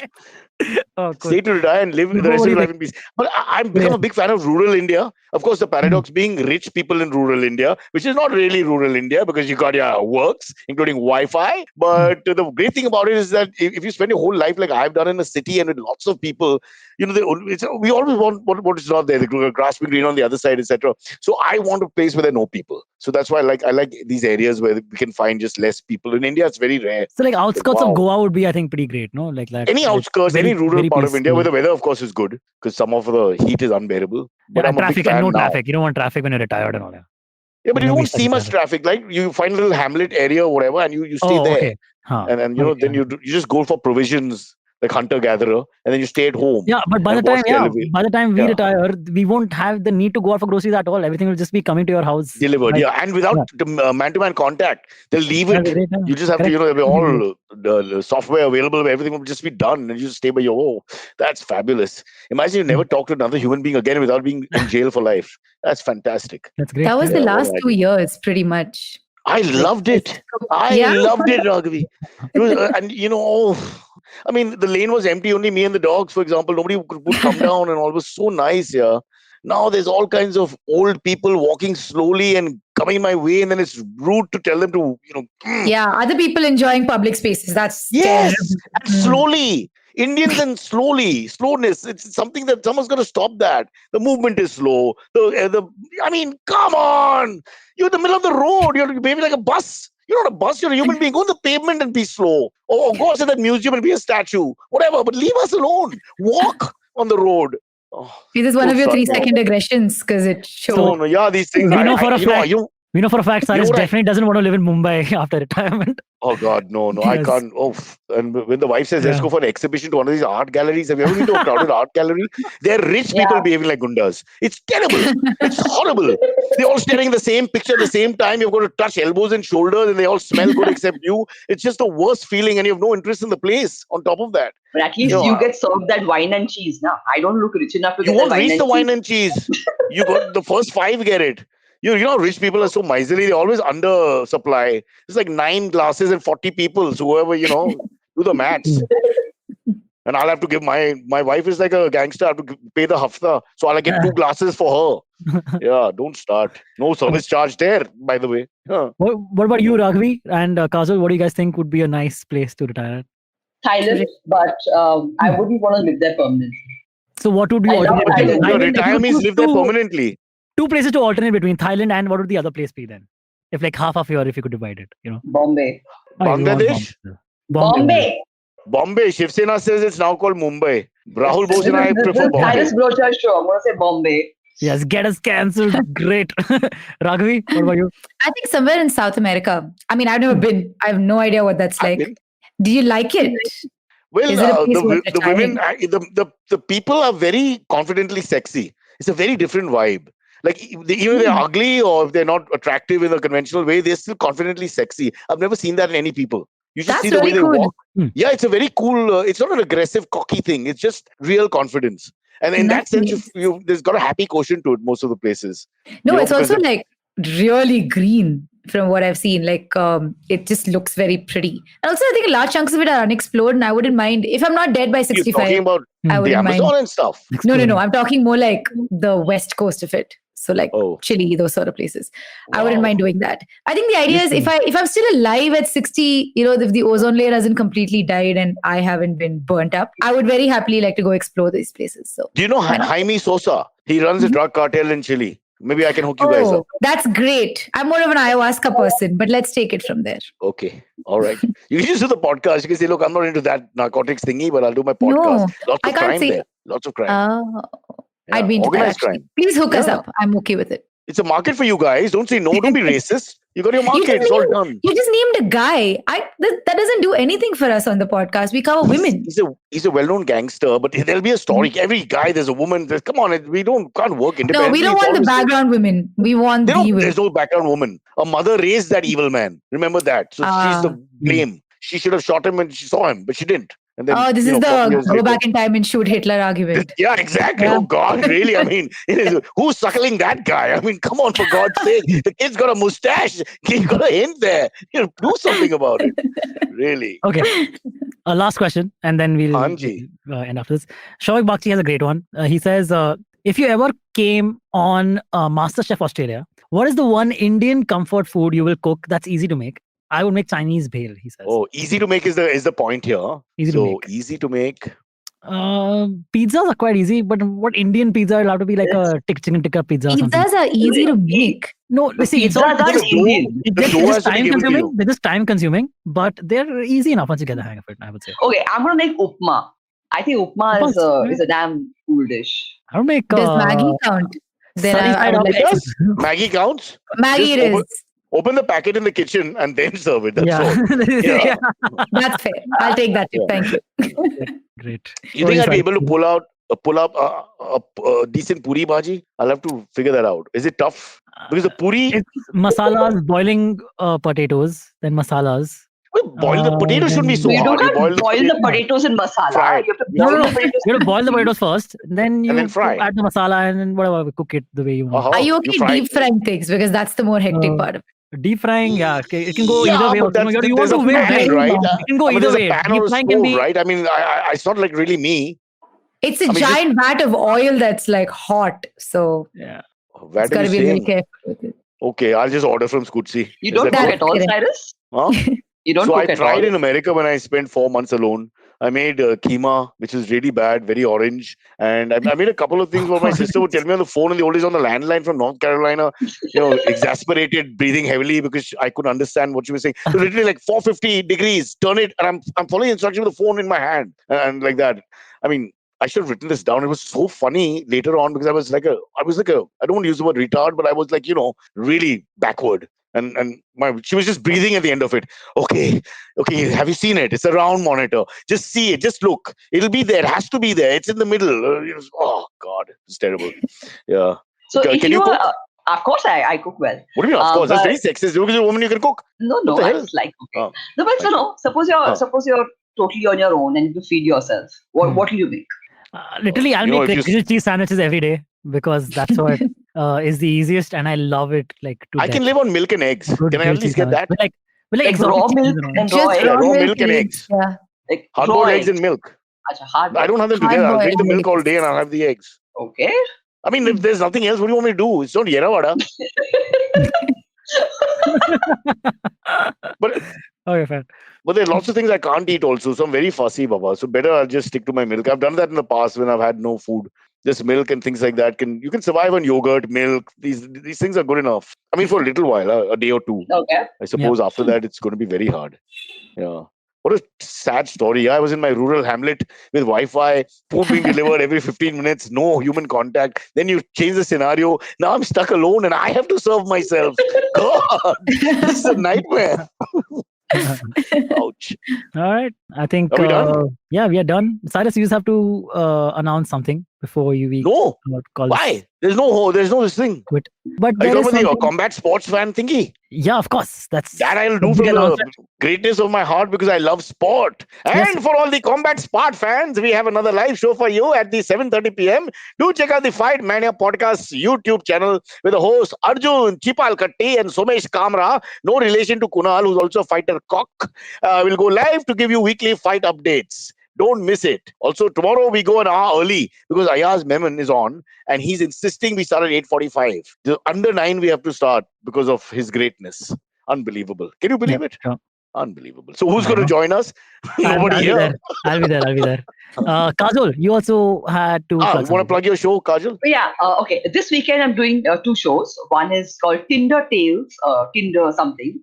Oh, cool. Stay to retire and live the What rest do of you your life in peace. But I've become a big fan of rural India. Of course, the paradox being rich people in rural India, which is not really rural India because you got your works, including Wi-Fi. But the great thing about it is that if you spend your whole life like I've done in a city and with lots of people, we always want what is not there, the grass being green on the other side, etc. So I want a place where there are no people. So that's why I like these areas where we can find just less people. In India, it's very rare. So like outskirts of Goa would be, I think, pretty great, no? Like that. Any outskirts, any rural part of India where the weather, of course, is good because some of the heat is unbearable. But I'm traffic a big fan and no now. traffic. You don't want traffic when you're retired and all that. Yeah, but you don't see much traffic. Like you find a little hamlet area or whatever, and you stay there. Okay. And then then you just go for provisions like hunter gatherer, and then you stay at home. Yeah, but by the time we retire, we won't have the need to go out for groceries at all. Everything will just be coming to your house delivered. And without man-to-man contact, they'll leave it. You just have to, there'll be all the software available. Everything will just be done, and you just stay by your own. That's fabulous. Imagine you never talk to another human being again without being in jail for life. That's fantastic. That's great. That was the last 2 years, pretty much. I loved it. Loved it, Raghavi. It was, and I mean, the lane was empty, only me and the dogs, for example. Nobody would come down and all. It was so nice, yeah. Now there's all kinds of old people walking slowly and coming in my way, and then it's rude to tell them to, Yeah, other people enjoying public spaces. That's yes, and slowly. Indians and slowness. It's something that someone's going to stop that. The movement is slow. I mean, come on. You're in the middle of the road. You're maybe like a bus. You're not a bus. You're a human being. Go on the pavement and be slow. Or go to that museum and be a statue. Whatever. But leave us alone. Walk on the road. Oh, this is one of your 3-second aggressions because it shows. No, yeah, these things. We know for a fact Cyrus definitely doesn't want to live in Mumbai after retirement. Oh God, no, yes. I can't. Oh, and when the wife says, let's go for an exhibition to one of these art galleries, have you ever been to a crowded art gallery? They're rich people behaving like gundas. It's terrible. It's horrible. They're all staring at the same picture at the same time. You've got to touch elbows and shoulders and they all smell good except you. It's just the worst feeling and you have no interest in the place on top of that. But at least you get served that wine and cheese now. I don't look rich enough to get that wine and cheese. You won't reach the wine and cheese. You got the first 5 get it. You know, rich people are so miserly. They always under supply. It's like 9 glasses and 40 people. So whoever, do the maths. And I'll have to give my wife is like a gangster. I have to pay the hafta. So I'll get 2 glasses for her. Yeah, don't start. No service charge there, by the way. Huh. What about you, Raghavi and Kajol? What do you guys think would be a nice place to retire at? Thailand, but I wouldn't want to live there permanently. So what would you alternate? Retirees live there permanently. 2 places to alternate between Thailand and what would the other place be then? If like half year, if you could divide it, Bombay. Bangladesh? Bombay. Shiv Sena says it's now called Mumbai. Rahul Bose and I prefer Bombay. Cyrus Brocha show. I'm going to say Bombay. Yes, get us cancelled. Great. Raghavi, what about you? I think somewhere in South America. I mean, I've never been. I have no idea what that's like. Do you like it? Well, the women, the people are very confidently sexy. It's a very different vibe. Like, even if they're ugly or if they're not attractive in a conventional way, they're still confidently sexy. I've never seen that in any people. You just see the way they walk. Yeah, it's a very cool, it's not an aggressive, cocky thing. It's just real confidence. And in that sense, there's got a happy quotient to it, most of the places. No, it's also like really green from what I've seen. Like, it just looks very pretty. And also, I think large chunks of it are unexplored and I wouldn't mind, if I'm not dead by 65. You're talking about the Amazon and stuff? No. I'm talking more like the west coast of it. So like Chile, those sort of places. Wow. I wouldn't mind doing that. I think the idea is if I'm still alive at 60, if the ozone layer hasn't completely died and I haven't been burnt up, I would very happily like to go explore these places. So do you know Jaime Sosa? He runs a drug cartel in Chile. Maybe I can hook you guys up. That's great. I'm more of an ayahuasca person, but let's take it from there. Okay. All right. You can just do the podcast. You can say, look, I'm not into that narcotics thingy, but I'll do my podcast. No, Lots of crime there. Lots of crime. Oh. I'd be into that. Crime. Please hook us up. I'm okay with it. It's a market for you guys. Don't say no. Don't be racist. You got your You market. just It's all named, done. you just named a guy. That doesn't do anything for us on the podcast. We cover women. He's a well-known gangster, but there'll be a story. Every guy, there's a woman. Come on, can't work independently. No, we don't It's want the always- background women. We want the women. There's no background woman. A mother raised that evil man. Remember that. So she's the blame. She should have shot him when she saw him, but she didn't. And then, this is 40 the years go later- back in time and shoot Hitler argument. Yeah, exactly. Yeah. Oh God, really? I mean, who's suckling that guy? I mean, come on, for God's sake. The kid's got a mustache. He's got a hint there. Do something about it. Really. Okay. Last question, and then we'll Hanji. end after this. Shoaib Bakshi has a great one. He says, if you ever came on MasterChef Australia, what is the one Indian comfort food you will cook that's easy to make? I would make Chinese bhel, he says. Oh, easy to make is the point here. Easy to make. Easy to make. Pizzas are quite easy, but what Indian pizza will have to be like a chicken tikka pizza or something? Pizzas are easy to make. No, see, it's all Pizzas are Indian. The dough has to be given to you. They're just time consuming, but they're easy enough once you get the hang of it, I would say. Okay, I'm gonna make upma. I think upma is a damn cool dish. I would make Does Maggie count? Then sunny I side would up like eggs. Yes, Maggie counts. Maggie Just it is. Open the packet in the kitchen and then serve it. That's all. Yeah. That's fair. I'll take that tip. Yeah. Thank you. Great. You think I'd be able to pull up a decent puri bhaji? I'll have to figure that out. Is it tough? Because the puri, It's masalas, boiling potatoes, then masalas. boil the potatoes shouldn't be so You hard. don't You boil the potatoes in masala. Fry it. You have to No, boil no, the potatoes. You have to boil the potatoes first, then you then fry. add the masala and then whatever, cook it the way you want. Uh-huh. Are you okay fry deep frying things? Because that's the more hectic part of it. Deep frying, yeah, okay, it can go Yeah, either way. but Also. You want there's to a win, pan, right? It can go I mean, either there's way. a pan Deep or a frying stove, can be right? I mean, it's not like really me. It's a I mean, giant vat of oil that's like hot. So yeah. Where it's do got you to be really say? careful with it. Okay, I'll just order from Skutsi. You Is don't that cook good? at all, Correct. Cyrus? Huh? You don't So cook I at tried all. in America when I spent 4 months alone. I made keema, which is really bad, very orange. And I made a couple of things where my sister would tell me on the phone, and the old days on the landline from North Carolina, exasperated, breathing heavily because I couldn't understand what she was saying. So literally like 450 degrees, turn it, and I'm following instructions with the phone in my hand and like that. I mean, I should have written this down. It was so funny later on because I was like I don't want to use the word retard, but I was like, really backward. And she was just breathing at the end of it. Okay, have you seen it? It's a round monitor. Just see it. Just look. It'll be there. It has to be there. It's in the middle. Oh God, it's terrible. Yeah. So Can if you you cook? of course I cook well. What do you mean? Of course, that's but- very sexist. Because you're a woman, you can cook. No, What the I hell? just like cooking. Oh, No, but suppose you're totally on your own and you have to feed yourself. What will you make? Literally, I'll You know, make if like you- grilled cheese sandwiches every day because that's what is the easiest, and I love it. Like to I can live on milk and eggs. Good Can I grilled at least cheese get that? sandwich. With like Like exotic raw cheeses milk and all. and Just raw eggs. raw milk and eggs. Yeah. Like Hard-boiled raw eggs and milk. hard I don't have them together. I'll drink the milk all day and I'll have the eggs. Okay. I mean, if there's nothing else, what do you want me to do? It's not Yeravada. But Okay, fair. But there are lots of things I can't eat also. So I'm very fussy, Baba. So better I'll just stick to my milk. I've done that in the past when I've had no food. Just milk and things like that. You can survive on yogurt, milk. These things are good enough. I mean, for a little while, a day or two. Okay. I suppose after that, it's going to be very hard. Yeah. What a sad story. I was in my rural hamlet with Wi-Fi, food being delivered every 15 minutes, no human contact. Then you change the scenario. Now I'm stuck alone and I have to serve myself. God, this is a nightmare. Ouch. All right. I think Are we done? yeah, we are done. Cyrus, you just have to announce something before we No. call Why? this. There's no this thing. But Are there you is talking about the something- combat sports fan thingy? Yeah, of course. That's That I'll do we from can announce the greatness of my heart because I love sport. And Yes. for all the combat sport fans, we have another live show for you at the 7:30 p.m. Do check out the Fight Mania Podcast YouTube channel with the host Arjun Chipalkatti and Somesh Kamra, no relation to Kunal, who's also a fighter cock. We'll go live to give you weekly fight updates. Don't miss it. Also, tomorrow we go an hour early because Ayaz Memon is on and he's insisting we start at 8:45. Under 9 we have to start because of his greatness. Unbelievable. Can you believe it? sure. Unbelievable. So who's going to join us? Nobody I'll be here. there. I'll be there. Kajol, you also had to. You plug want to something. plug your show, Kajol? Yeah, okay. This weekend I'm doing 2 shows. One is called Tinder Tales, Tinder something,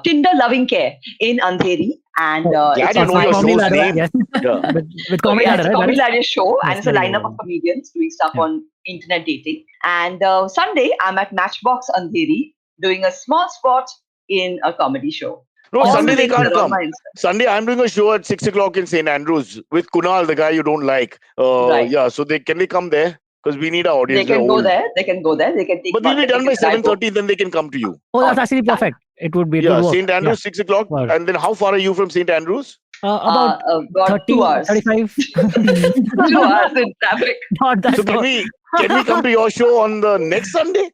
Tinder Loving Care in Andheri. And Glad it's you on know my your Comedy show's Ladder, name. Yes. Yeah. With Comedy yeah, Ladder, it's a right? Comedy That is- Ladder show, and Yes, it's a very lineup good. of comedians doing stuff Yeah. on internet dating. And Sunday, I'm at Matchbox Andheri doing a small spot in a comedy show. No, All Sunday the they links can't are on come. my Insta. Sunday I'm doing a show at 6 o'clock in St. Andrews with Kunal, the guy you don't like. Right. Yeah, so can they come there? Because we need our audience. They can They're go old. there. They can go there. They can take. But we'll be done by tickets and I go. 7:30. Then they can come to you. Oh, that's Oh, actually done. perfect. It would be. It Yeah, would work. St. Andrews, 6 o'clock. Wow. And then how far are you from St. Andrews? About About 30, 2 hours. 35. 2 hours in traffic. Not that So can we come to your show on the next Sunday?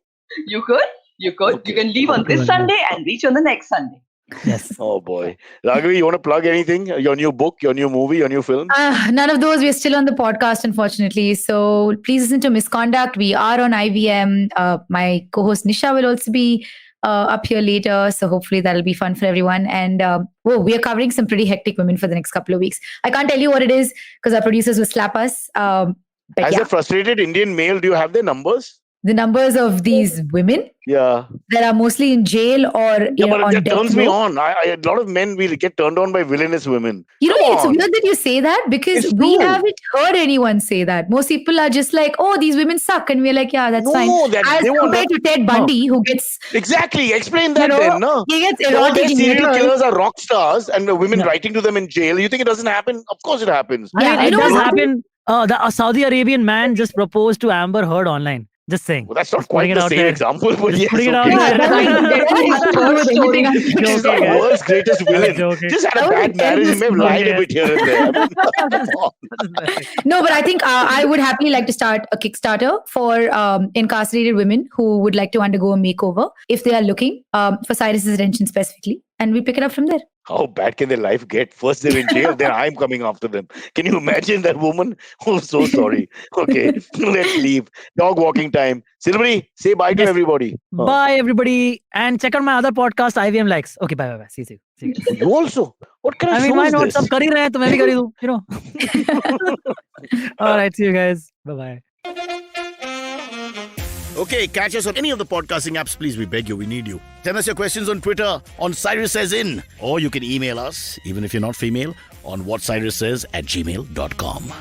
You could. Okay. You can leave on this Okay. Sunday and reach on the next Sunday. Yes. Oh boy. Raghavi, you want to plug anything? Your new book, your new movie, your new film? None of those. We're still on the podcast, unfortunately. So please listen to Misconduct. We are on IVM. My co-host Nisha will also be up here later. So hopefully that'll be fun for everyone. And we are covering some pretty hectic women for the next couple of weeks. I can't tell you what it is because our producers will slap us. But As yeah, a frustrated Indian male, do you have their numbers? the numbers of these women Yeah. that are mostly in jail or Yeah, but on that death turns me row. on. A lot of men will get turned on by villainous women. You know, Come it's on. weird that you say that because It's we true. haven't heard anyone say that. Most people are just like, oh, these women suck. And we're like, yeah, that's No, fine. As they want compared to Ted Bundy, who gets, Exactly. Explain that you know, then. No? he gets All their erotic serial needles. killers are rock stars and the women Yeah. writing to them in jail. You think it doesn't happen? Of course it happens. I mean, Yeah, it you know does what happen. A Saudi Arabian man just proposed to Amber Heard online. Just saying. Well, that's not Just quite putting it the out same there. example, but yes, putting it out okay. Yeah, there. that doesn't have to do with anything I'm He's joking, the guys. world's greatest villain. joking. Just had I a wouldn't bad tell marriage. He this may have story, lied a yes. bit here and there. I mean, come on. No, but I think I would happily like to start a Kickstarter for incarcerated women who would like to undergo a makeover if they are looking for Cyrus's attention specifically. And we pick it up from there. How bad can their life get? First they're in jail, then I'm coming after them. Can you imagine that woman? Oh, so sorry. Okay, let's leave. Dog walking time. Silvery, say bye to Yes. everybody. Bye, everybody. And check out my other podcast, IVM Likes. Okay, bye, bye, bye. See you. You also? What kind of I mean, show why is not? this? Sab kar hi rahe hain, to main bhi kar hi do, you know. All right, see you guys. Bye-bye. Okay, catch us on any of the podcasting apps. Please, we beg you, we need you. Send us your questions on Twitter on Cyrus Says In. Or you can email us, even if you're not female, on whatcyrussays@gmail.com.